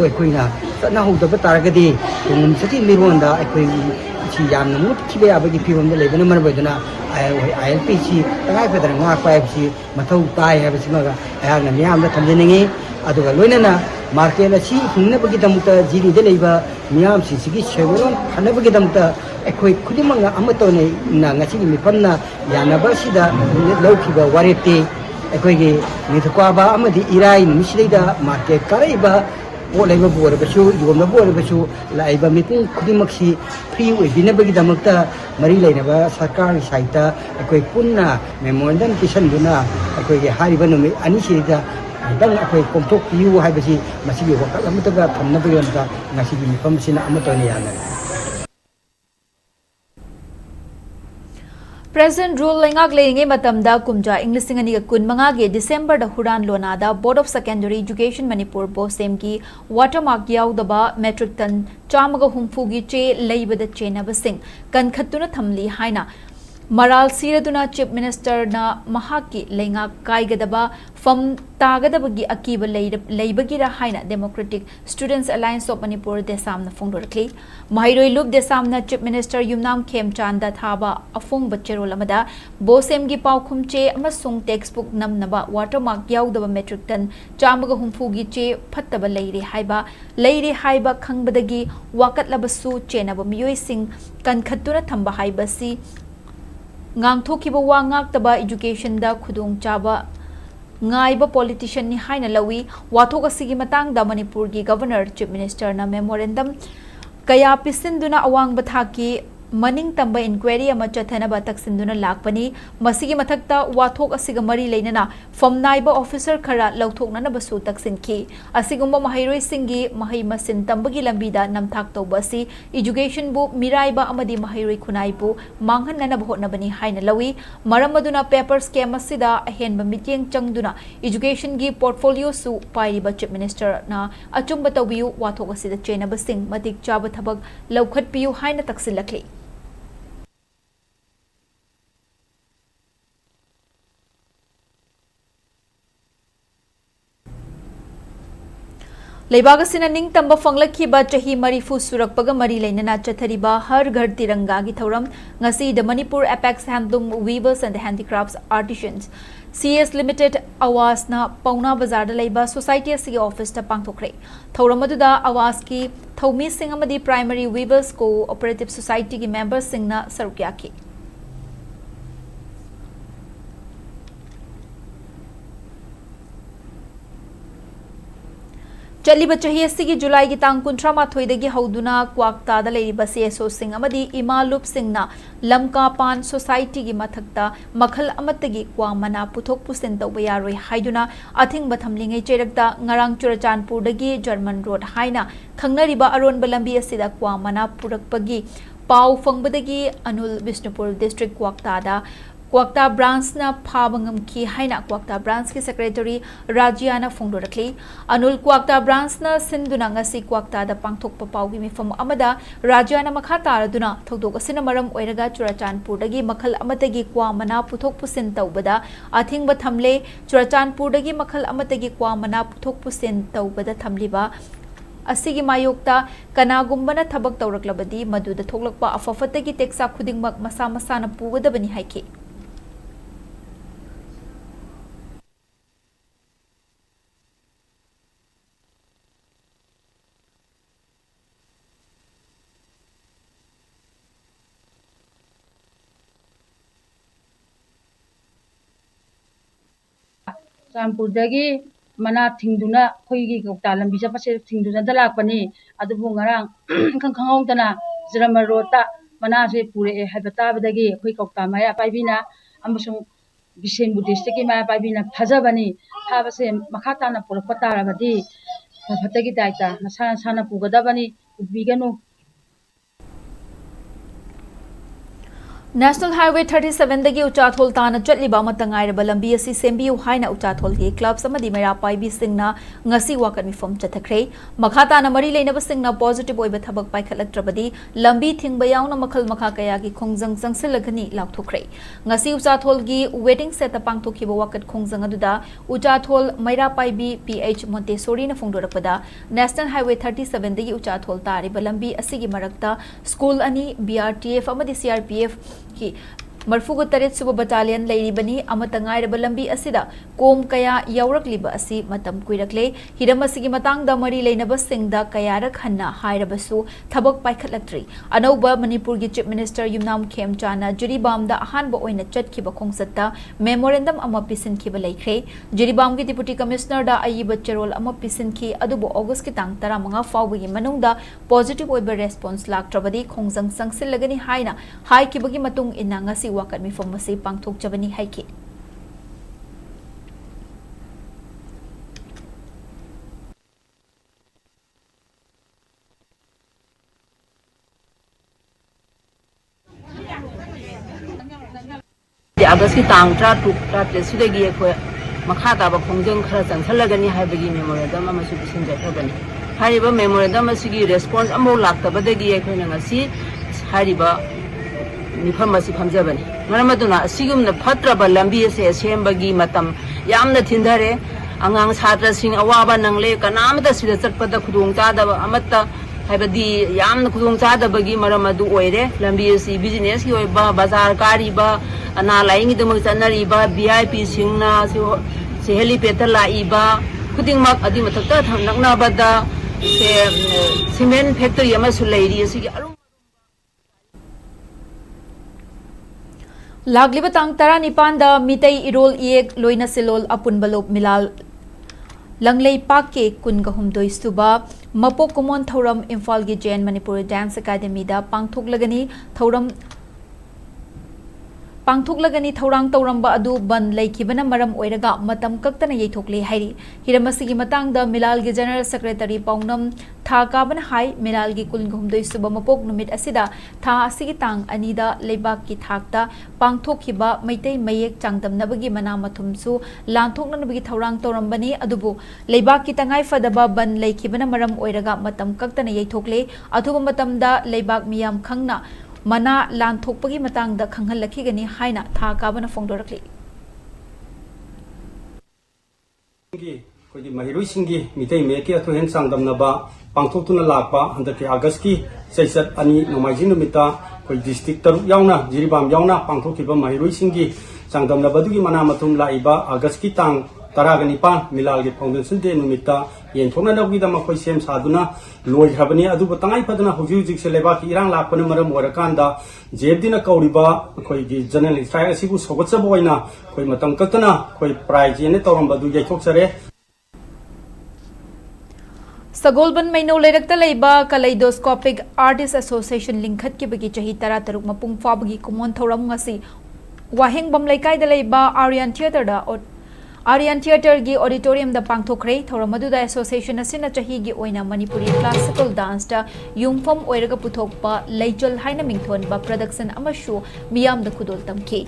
aku na, na hu dapat taragadi, kung sati mirwanda, aku si jam namu, kibe abadi piwam na leben mana beduna, IPC, tarai pada ngak IPC, matau tai habis maga, ayah na niam na kami nengi, adu kalau na market na si, hingga bagi tamuta jiri de leba, niam si sigi seberon, hana bagi tamuta Ekoi kudimanga amatone na ngasi mi panna yana basida laukiba warete ekoi ge nithkwaba amadi irai misleida market karaiba पोट लेब बोरबसु योम बोरबसु लाइब मिपुं खुदिमक्सी free ओइबिनबगिदमक्ता मरी लेनबा सरकार साइटा अखोय पुन्ना memorandum पिसनदुना अखोय हारिबा नुमि अनिसिदा दंग अखोय कोमथोक PU हाइबसी मसिगी वकल अमतगा थमनबगनता ngasiगी मिफमसिना अमतोनि Yana President Rule Lengak Lenge Matamda Kumja English Singani Kunmanga ge December da Huran Lonada Board of Secondary Education Manipur Bosem ki watermark yaudaba metric ton chamaga humfugi che leibada chenaba sing kan khatuna thamli haina Maral Siraduna Chief Minister na Mahaki Lengak Kaigadaba from Tagadabagi Akiba Leibagira Haina Democratic Students Alliance of Manipur Desam na Fungdorkli Mahiroi Loop Desam na Chief Minister Yumnam Kem Chanda Thaba Afung Bachero Lamada Bosem gi Pau Khumche Amasung textbook Namnaba watermark Yaudaba metric ton Chamaga Humfugi Che Pataba Leiri Haiba Kangbadagi Wakat Labasu Chenaba Miyoi Sing Kan Khatuna Thamba Haibasi Ngangthokiba wa ngaktaba education da khudung chaba ngaiba politician ni haina lawi wathok asigi matang da Manipur gi governor chief minister na memorandum kaya pisinduna awang bathaki maning tamba inquiry ama chathanaba taksinduna lakpani masigi mathakta wathok asiga mari leinana from naiba officer khara lauthokna na basu taksinki asigumba mahairoi singi mahai masin tambagi lambida namthak tawbasi education bu miraiba amadi mahairoi khunai bu manghanna na bhotna bani haina lawi maramaduna paper scam asida ahenba mityeng changduna education gi portfolio su pairiba chief minister na achumba tawbiu wathok asida chena basing matik chaba thabak laukhat piu haina taksilakli Leibagasina ning tamba fanglakhiba chahi marifu surakpaga mari leinana chathariba har ghar tiranga gi thoram ngasi the Manipur Apex Handloom Weavers and Handicrafts Artisans CS Limited Awas na Pauna Bazar da leiba society asigi office ta pangthokre thoram aduda Awas ki thomi sing amadi primary weavers cooperative society gi members singna sarukyaki Chaliba chahi asigi July gi tang 13 dagi hauduna kwakta da leiriba CSO sing amadi Imalup singna lamka pan society gi mathakta makhal amatagi kwa mana puthok pusin tawba yaroi haiduna athing bathamlingai cherakta ngarang Churachandpur dagi German road haina khangnariba aron balambi asida kwa mana purakpagi pau fangbadagi Anul Bishnupur district kwakta da Kwakta branch na phabangam ki haina Kwakta branch ki secretary Rajiana Fungdorakli Anul Kwakta branch na sinduna ngasi Kwakta da pangthok papau gi mifam amada Rajiana makha taraduna thodok asina maram oiraga Churachandpur dagi makhal amatagi kwa mana puthok pusin tawbada athingba thamle Churachandpur dagi makhal amatagi kwa mana puthok pusin tawbada thamliba asigi mayokta kanagumbana thabak tawraklabadi maduda thoklakpa afafatagi teksa khudingmak masa masa na pugadabani haiki Sampurdagi mana thingduna khoigi gokta lambi chapase thingduna dalakpani adubu ngarang khangkhangdana Zirama rota mana se pure habata badagi khoi gokta maya paibina amasung Bisenbu district ki maya paibina phajabani phabase makhata na purapata rabadi phatagi daita nasana sana pugadabani ubiganu National Highway 37 dagi Uchathol tana chatliba matangairaba lambi asi sembiu haina Uchathol gi clubs amadi mera paibi singna ngasi wakan mifom chathakre makhata na mari leinaba singna positive oiba thabak paikhatlaktrabadi lambi thingba yauna makhal makha kaya gi khongjang jangsilagani lakthokre ngasi Uchathol gi wedding set pangthokhiba wakat khongjang aduda Uchathol mera paibi PH Montessori na fungdorapada National Highway 37 dagi Uchathol tariba lambi asigi marakta school ani BRTF amadi CRPF ki मरफुग तरेट सुब battalion लेरिबनी अमता ngairaba lambi asida kom kaya yaurakliba asi matam kuirakle hiram asigi matangda mari leinaba singda kayarak hanna hairabasu thabak paikhatlakri anauba manipur gi chief minister yumnam khemchana jiribam da ahanba oina chatkiba khongsatta memorandum ama pisinkiba laikre jiribam gi deputy commissioner da ayiba cherol ama pisinki adubu august ki tang 15 fawgi manungda positive oiba response laktrabadi khongjang sangsil lagani haina hai kibagi matung inanga si wakat mi fom masi pangthok chabani haiki August ki tang tra sudagi ko makha ta ba khongjang khara changsalagani haibagi memorandum amasu bisinjai thabani hariba memorandum asigi response amo laktabadagi ko ngasi hariba mifam asi phamjabani maramaduna asigumna phatraba lambi se sembagi matam yamna thindare angang chhatra sing awaba nangle kanamda sida chatpada khudung chada amatta haibadi yamna khudung chada bagi maramadu oire lambi si business ki oiba bazar kari ba ana laing idamang chanari ba vip singna se helipad la iba khuding mak adi mathakta nakna bada se cement factory amasu leiri asigi Lagliba tang tara nipanda mitay irol iek loina silol apun balop milal langlei pakke kun gahumdoi suba mapok kumon thoram Imphal gi Jain Manipur Dance Academy da pangthoklagani thorang tauramba adu ban leikibana maram oiraga matam kaktana yeithokle hairi hiramasigi matang da milal gi general secretary paunam tha kabana hai milal gi kun gahumdoi suba mapok numit asida tha asigi tang anida leibak ki thakta pangthokhiba maitai mayek changdamnabagi mana mathumsu lanthoknanabagi thorang taurambani adubu leibak ki tangai fadaba ban leikibana maram oiraga matam kaktana yeithokle athuba matamda leibak miyam khangna mana lanthokpagi matangda khanghalakigani haina tha kabana fongdorakli कोई महिरुई सिंगी मितई मेके अथु हेन सांगदमनबा पांथोक्तुना लाकपा हंदकी अगस्त की सैसत अनि नोमाइजि नुमिता कोई district तरु यावना जिरिबाम यावना पांथोकिबा महिरुई सिंगी सांगदमनबदुगी मना मथुम लाइबा अगस्त की तांग तरागनिपान मिलाल के फाउंडेशन डे नुमिता येंथोनानबगिदम कोई सेम सादुना लोइखबनी अदुबो तंगाई फदना हुजि हुजि से लेबा की इरांग लाकपन मरम ओरकांदा जेबदिना कौरिबा कोई की जनरल स्ट्राइक असिबु सोगतसबोइना कोई मतम कतना कोई प्राइज येने तौरंबदु यैथोकसरे Sagolban Maino Lerakta Laiba Kaleidoscopic Artists Association Linkhat ki bagi chahi tara taruk mapung fabagi kumon thoram ngasi waheng bam laikai da laiba Aryan Theatre gi auditorium da pangthokre thoramadu da association asina chahi gi oina Manipuri classical dance da yumpham oiraga puthokpa leichol haina mingthon ba production amashu miyam da khudol tamki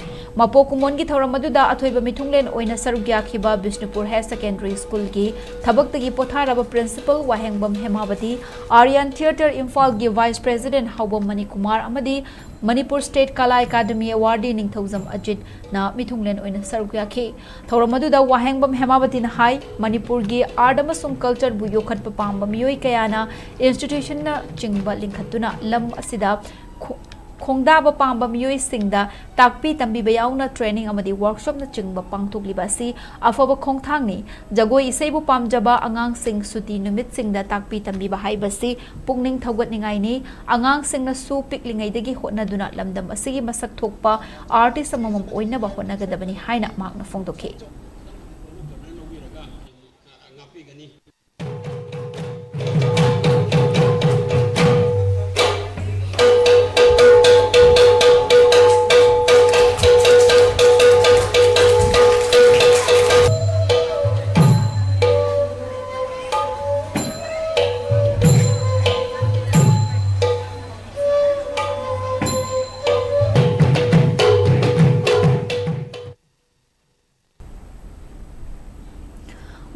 mapokumon gi thoramadu da athoiba mithunglen oina sarugya khiba Bishnupur High Secondary School gi thabak gi potharaba principal wahengbam Hemabati Aryan Theatre Imphal gi vice president Haubam Mani Kumar amadi Manipur State Kala Academy awardee Ningthauzam Ajit na mithunglen oina sarugya khi thoramadu da wahengbam Hemabati na hai Manipur gi art amasung culture bu yokhatpa pamba miyoi kayana institution na chingba linkhatuna lam asida khongdaba pamba miyoi singda takpi tambi bayauna training amadi workshop na chingba pangthokliba si afaba khongthangni jagoi isaibu pamjaba angang sing suti numit singda takpi tambi bahai basi pungning thogatningai ni angang singna su piklingai dagi hotnaduna lamdam asigi masak thokpa artist amamam oina ba hotnagadabani haina makna fongdokhe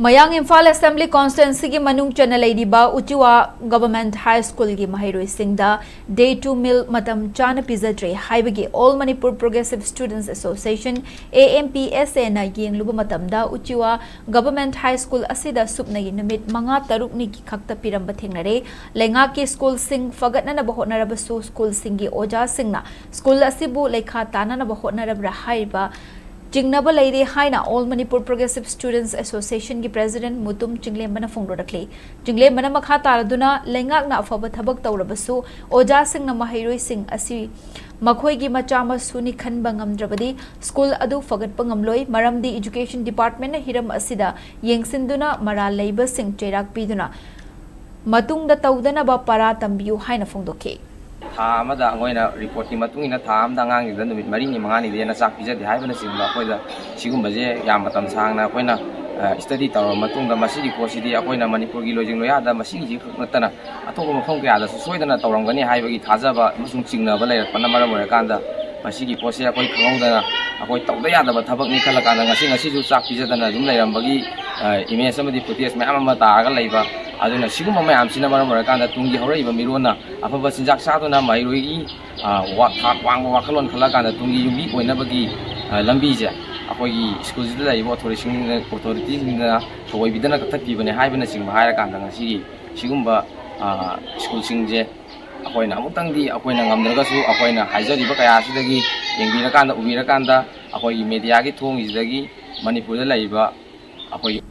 Mayang Imphal Assembly Constituency ki manung chana leiriba Uchiwa Government High School ki mahairoi singda Day 2 meal matam chana pizadre haibagi All Manipur Progressive Students Association AMPSA na yengluba matamda Uchiwa Government High School asida supna numit manga taruk ni ki khakta piramba thengnare lenga ki school sing fagatna na bahot narabasu school singi oja singna school asibu lekha tana na bahot narabra haiba Jingnaba Lady Haina All Manipur Progressive Students Association ki President Mutum Jinglembana Fongrodakli Jinglembana makha taraduna lengak na afaba thabak tawrabasu oja sing na mahairoi sing asi makhoi gi machama suni khanba ngamdrabadi school adu fagat pangamloi maramdi education department na hiram asida yengsinduna mara leiba sing cherak piduna matungda tawdana ba para tambiu haina fongdoke tha amada ngoina report ki matung ina tha amda ngang ni numit mari ni manga ni de na chak pija de haibana singba koida sigumba je yam matam sangna koina study tar matung da masigi course di akoina manipur gi lojing loya da masigi ji natana atoko mafong kya da soidana tawrangani haibagi thajaba musung chingna ba lerak pana mara mara kanda masigi course akoi khangauda akoi tawda ya da thabak ni khala kanda ngasi ngasi ju chak pija dana dum leirambagi image amadi footage ma ama ta ga leiba aduna siguma mayam sina mara mara kanda tungi horaiba mirona afaba sinjak saduna mairoi wa thak wang wa khalon khala kanda tungi yumi oina bagi lambi je akoi school jida laiba authority na thoi bidana ka thakti bane haibana sing haira kanda ngasi sigumba school sing je akoi na amutang di akoi na ngamdraga su akoi na haijari ba kaya sidagi yengbira kanda ubira kanda akoi media gi thong idagi manipur da laiba akoi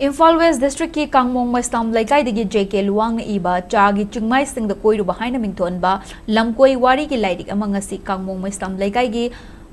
Imphal West District ki Kangmong Mastam Laikai degi JK Luang na iba chagi chungmai sing da koiru bahaina mington ba lamkoi wari ki laidik amang asi Kangmong Mastam Laikai gi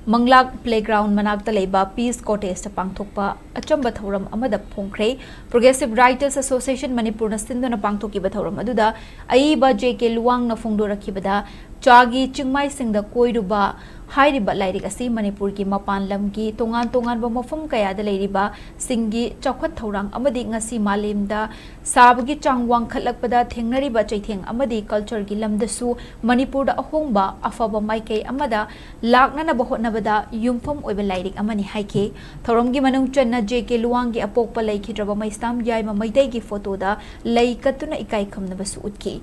Manglak Playground manakta leiba Peace Contest pangthokpa achamba thoram amada phongkhre Progressive Writers Association Manipur na sindona pangthoki ba thoram aduda aiba JK Luang na phongdorakhibada chagi chungmai sing da koiru ba hairiba lairik asi Manipur ki mapan lam ki tongan tongan ba mafum kaya da leiriba singi chawkhat thorang amadi ngasi malemda sabagi changwang khatlakpada thengnariba chaitheng amadi culture ki lamdasu Manipur da ahongba afaba maikei amada lakna na bahotnabada yumphom oiba lairik amani haike thorom gi manung channa JK Luang gi apokpa laikhidraba maistam yai ma maidai gi photo da laikatuna ikai khamnabasu utki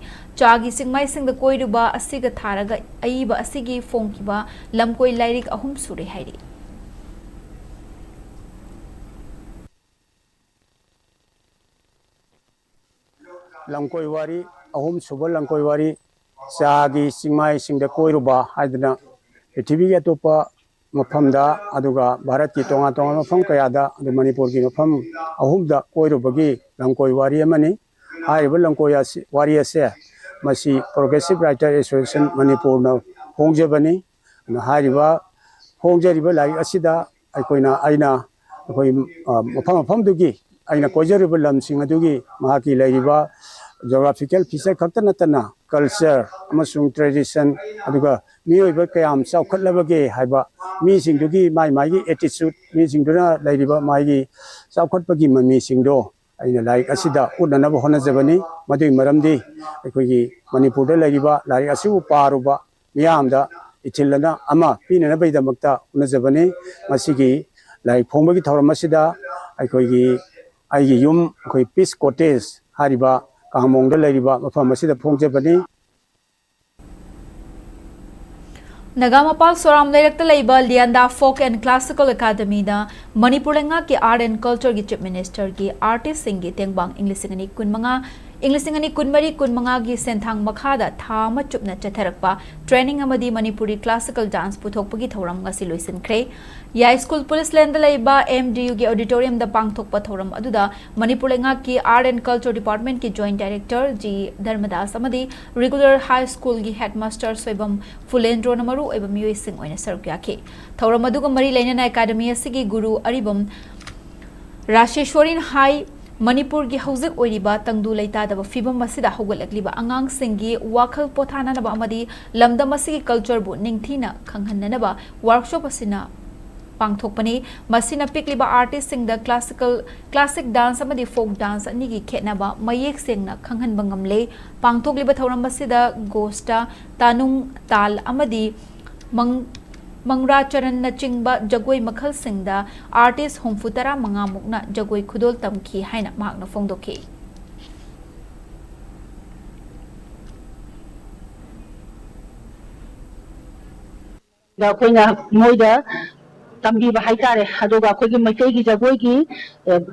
chagi singmai sing da koiruba asiga tharaga aiba asigi phongkiba lamkoi lairik ahum sure hairi lamkoi wari ahum subal lamkoi wari chagi singmai singda koiruba haidna prithibi ya topa mafamda aduga bharat ki tonga tonga mafam kaya da adu manipur ki mafam ahum da koirubagi lamkoi wari amani hairiba lamkoi wari ase masi Progressive Writers Association Manipur na hongjabani na hairiba hongjariba lai asida aikoina aina akoi mafam dugi aina koijariba lamsing adugi mahaki lairiba geographical feature khakta natana culture amasung tradition aduga miyoiba kayam chaukhatlabage haiba mi singdugi mai mai gi attitude mi singduna lairiba mai gi chaukhatpagi mami singdo aina like asida unana ba hona jabani madui maramdi aikogi manipur da lairiba lai asiu paruba miyamda ichilana ama pinana baida makta una jabani masigi lai phongbagi thoram asida aikogi aigi yum akoi peace cottage hariba Kangmong da lairiba mafam asida phongjabani Nagamapal Soram Leirakta Leiba Lianda Folk and Classical Academy da Manipurenga ki Art and Culture ki Chief Minister ki Artist Singi Tengbang Englishingani Kunmanga Englishingani Kunmari Kunmanga gi Senthang Makhada Thama Chupna Chatharakpa Training Amadi Manipuri Classical Dance Puthokpagi Thoram ngasi loisinkhre Yai School Police Land Leiba MDU gi Auditorium da Pangthokpa Thoram aduda Manipurenga ki Art and Culture Department ki Joint Director G Dharmadas amadi Regular High School gi Headmaster Soibam Fulendro Namaru eba miyoi sing oina saruk yake thoram aduga mari leinana academy asigi guru aribam Rasheshwarin High Manipur gi hauzik oiriba tangdu leita da fibam masida hogalakliba angang singi wakhal pothana na ba amadi lamdam asigi culture bu ningthina khanghanna na ba workshop asina pangthokpani masina pikliba artist sing da classic dance amadi folk dance ani gi khena ba mayek sengna khanghan bangamle pangthokliba thoram masida gosta tanung tal amadi mang Mangra Charan Chingba Jagoi Makhal Singda artist Homfutara Mangamukna Jagoi Kudol Tamki Haina Magna Fongdoki. Moida Tambi Haitare, Hadoga Kogi Mategi Jagogi,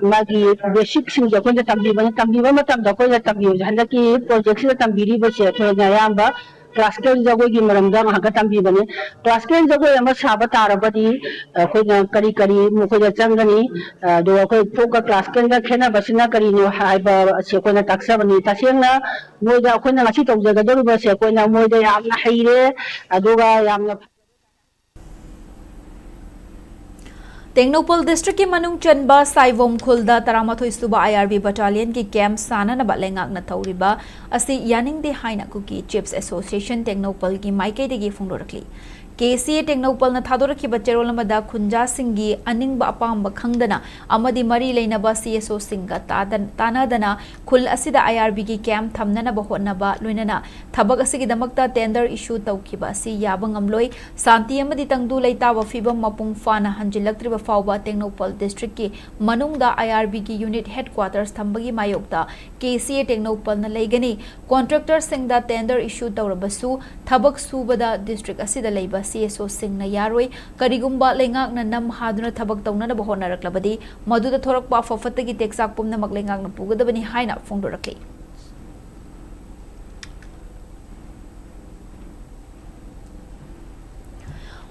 Magi, basic things Japan Tambi, Matam, the Koya Tambi, Handaki, projects Tambiri, Nayamba, classical Jagogi Marandam, Hakatambi Bane, classical Jago Sabatara Badi, Kari Kari, Mukoya Changani, do a poker classical Kena Basina Karino, Haiba, Sekona Taxavani, Tasiana, Moida Kona Machito, Jagadoba, Sekona, Moida Yamna Haire, Adoga Yamna. Tengnopal District ki Manung Chanba Saivom Khulda Taramatho Suba IRB Battalion ki camp sana na balengak na tauriba asi yaning de haina kuki Chiefs Association Tengnopal ki Maike de gi fungdorakli KCA Tengnopal na thadoraki baccherol amada Khunja Singhi aningba apamba khangdana amadi mari leinaba CSO Singha tanadana khul asida IRB ki camp thamnana bahonaba loinana thabak asigi damakta tender issue tawkiba asi yabang amloi santi amadi tangdu leitaba fibam mapung fana hanjilaktriba fawba Tengnopal District ki manungda IRB ki unit headquarters thambagi mayokta KCA Tengnopal na leigani contractor singda tender issue tawrabasu thabak subada district asida leiba CSO Singna Yaroi, Karigumba Lengak na Nam Haduna Tabak Tona Bahona Klabadi, Maduda Thorak Pafa Fatagi takes up Pum Namaklengang Puga the Bani Haina Fundorakli.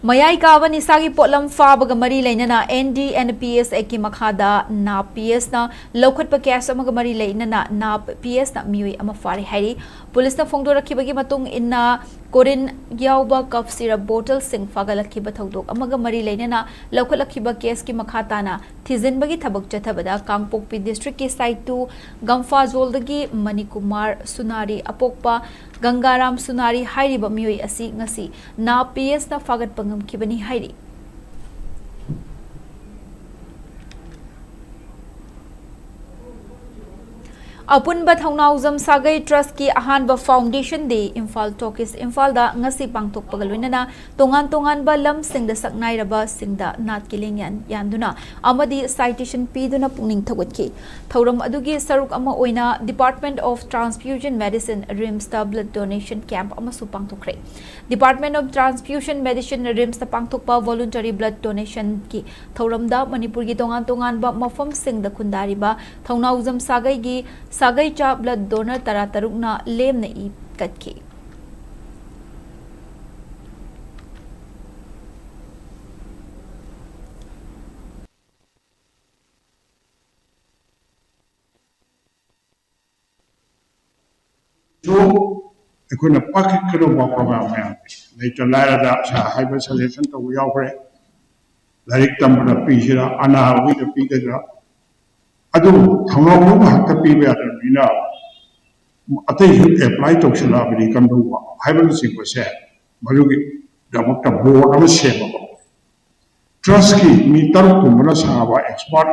Mayai Kavan Isagi Potlam Fabaga Mari Lainana, ND and PS Eki Makada, Na PS na Lokat Pakasamaga Mari Lainana, Na PS na Mui Amafari Hari, Police na Fongdora Kibagi Matung in na Korin Yauba Cup Syrup Bottle Sing Fagala Kibatodok, Amaga Mari Lainana, Local Akiba Keski Makatana, Tizin Bagi Tabak Chatabada, Kangpokpi District ki Site 2, Gamfa Zoldagi, Manikumar, Sunari, Apokpa, Gangaram Sunari, Hairi Bamui Asi Ngasi, Na PS na Fagat Pangam Kibani Hairi. Apun Bathaunazam Sagai Trust ki Ahanba Foundation Day Imphal Tokis Imphal da ngasi pangtok pagalwinana tongan ba lam singda saknai raba singda nat kilingyan yanduna amadi citation piduna pungning thawatki thoram adugi saruk ama oina Department of Transfusion Medicine Rimsta blood donation camp amasu pangtokre Department of Transfusion Medicine Rimsta pangtokpa voluntary blood donation ki thoram da Manipur gi tongan ba mafam singda khundari ba Thaunazam Sagai gi Sagai cha blood donor tarataruk na lem na I katki. So, I couldn't pocket Kuruba program. Later, Lara, hyper selection to we offer like Tambra Pishira, Anna, with the Pika. Adu, Tamamu had to be better, you know. I think you apply to Shalabri come to Hyper Sequence, Maluki, the Mokta board of shame. Trusky, me Tarukumas have export,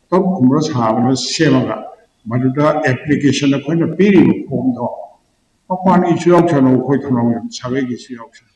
Tarukumas have a shame. Maduda application of a period of home dog. Upon each option of quite long, Savage option.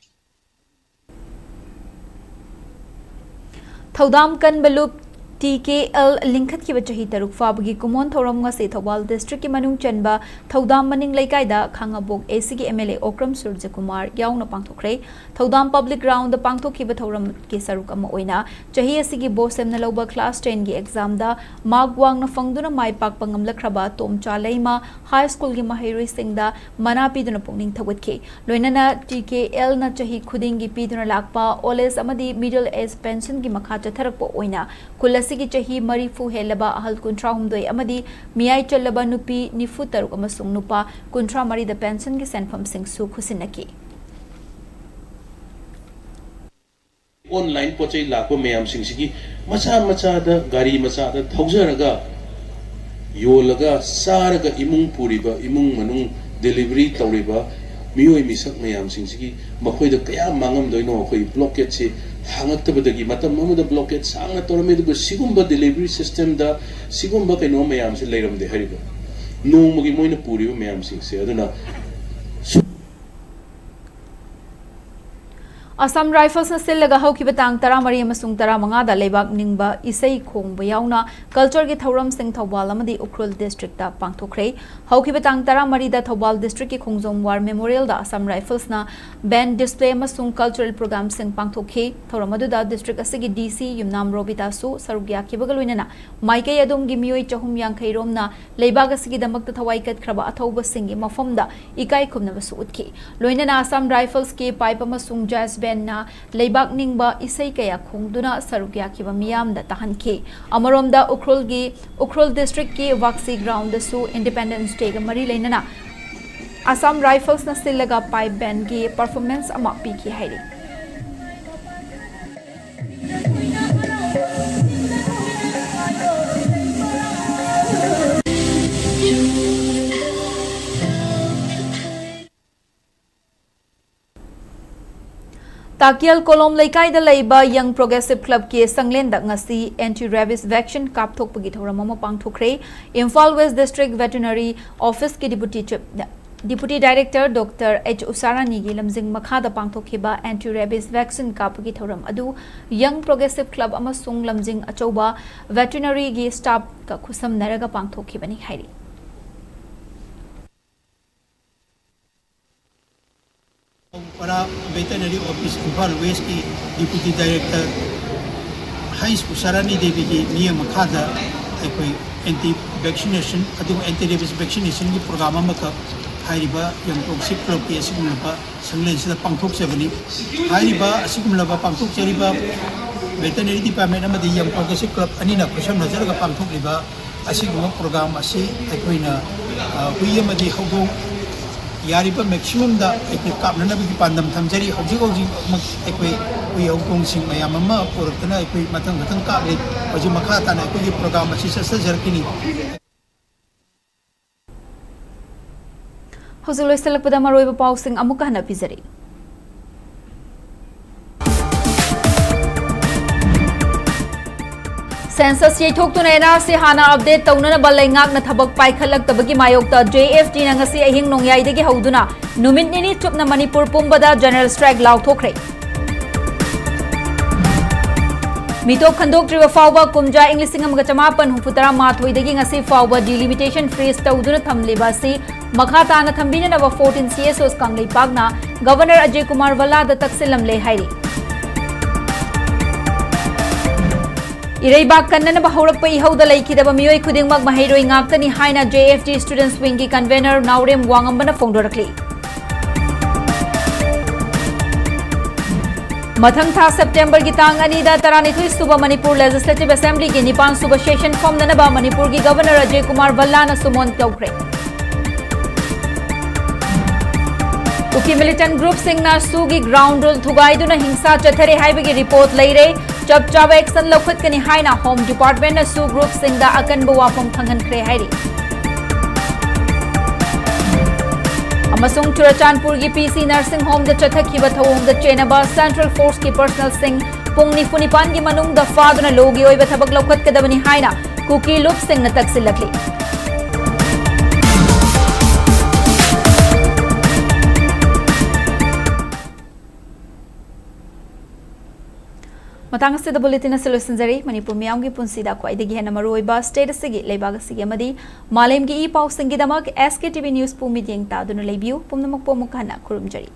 Thaudam kan balup TKL Linkat ki bachahi taruk fabagi kumon thoram nga se Thawal district ki manung chanba Thaudam maning laikai da Khangabok AC ki MLA Okram Surja Kumar yaung na pangthokre Thaudam public ground da pangthokhi ba thoram ki saruk ama oina chahi asi ki bosem na loba class 10 gi exam da magwang na fangduna mai pak pangam lakraba tom chalaima high school gi mahirui singda mana piduna pungning thawatki loinana TKL na chahi khuding gi piduna lakpa oles amadi middle age pension gi makha chatharakpo oina Kulasi ki chahi marifu helaba ahal kuntra humdoi amadi miyai chalaba nupi nifu taruk amasung nupa kuntra mari the pension ki senfam sing su khusinaki online pochai lakwa mayam sing sigi macha da gari macha da thaujaraga yolaga saraga imung puriba imung manung delivery tawriba miyoi misak mayam sing sigi makhoi da kaya mangam doino khoi blockade se hangattabadagi matam amada blockade sangna torame du sigumba delivery system da sigumba kaino mayam se leiram de hariba nongmagi moina puriba mayam sing se aduna Assam Rifles na silaga haukiba tang taramari amasung taramanga da lebak ningba isai khongba yauna culture gi thauram sing Thawbal amadi Ukhrul district da pangthokre haukiba tang taramari da Thawbal district ki khongjom war memorial da Assam Rifles na band display amasung cultural program sing pangthokhe thauramadu da district asigi DC Yumnam Robita su sarugya kibagalwinana maikai adom gi mioi chahum yankhai romna lebak asigi damakta thawai kat khraba athauba sing gi mafamda ikai khumna basu utki loinana Assam Rifles ki pipe amasung jazz na leibak ningba isai kaya khongduna sarugya kiba miyam da tahanke amarom da Ukhrul district ki Vaksi ground da su Independence Day ga mari leinana Assam Rifles na silaga pipe band gi performance ama piki hairi Takial Kolom Laikai da Laiba Young Progressive Club ke Sanglen da ngasi anti-rabies vaccine kapthok pagi thoram ama pangthokre Imphal West District Veterinary Office ke Deputy Director Dr. H. Usarani gi lamjing makha da pangthokhiba anti-rabies vaccine kapagi thoram adu Young Progressive Club amasung lamjing achauba veterinary gi staff ka khusam naraga pangthokhibani hairi para veterinary office Imphal West की deputy director Hais Usarani Devi की नियम खादा कोई anti vaccination अदुम anti rabies vaccination की programme में का हाइरिबा young progressive club की असिकुमलबा संगलेन से पंगथोक सेबनी हाइरिबा असिकुमलबा पंगथोक चेरिबा veterinary department अमदी यंग प्रोग्रेसिव क्लब अनिना प्रशम नजर का पंगथोक लिबा असिकुम प्रोग्राम असि अकोइना हुई अमदी हौदो यारिबा मैक्सिमम दा एक कापना भी पांदम थमजरी हौजी हौजी एकोई वी हौकोंग सिंग मयाम अमा पोरतना एकोई मतंग मतंग काबले हौजी मखा ताना एकोई प्रोग्राम असि ससजरकिनी हौजी लोइसलकपदा मरोइबा पाउसिंग अमुका हना पिजरी Census yeithokuna NRC hana update taunana balengak na thabak paikhalak tabagi mayokta JFT na ngasi ahing nongyai degi hauduna numit nini chupna Manipur pumbada general strike lauthokre Mitok khandok triwa fawba kumja English amga chamapan hufutara mathoi degi ngasi fawba delimitation freeze tauduna thamleba si makha na thambina na 14 CSOs kanglei pagna Governor Ajay Kumar Valla da taksilam le hairi Ireibak kanna ba haurak pa ihauda laikidaba miyoi khudingmak mahairoi ngaktani haina JFT students wing ki convener Naurem Wangambana phongdorakli Mathang tha September ki tang ani da taranithui suba Manipur Legislative Assembly ki nipan suba session form na ba Manipur ki Governor Ajay Kumar Valla na sumon tawkre Uki militant group sing na sugi ground rule thugaiduna hingsa chathare haibagi report laire jab chaba action lokhat kani haina home department na su group sing da akanba wapam thangan kre hairi amasung Churachandpur gi PC nursing home da chathakhiba thawong da chenaba central force ki personal sing pungni funipan gi manung da faduna logi oiba thabak lokhat kadabani haina kuki loop sing na taksilakli Matang se da bulletin na solution zari Manipur miyam gi punsi da kwai degi hena maroiba state sigi leibaga sigi amadi malem gi e pau singi damak SKTV news pu meeting ta dunu leibiu pumnamak po mukana kurum jari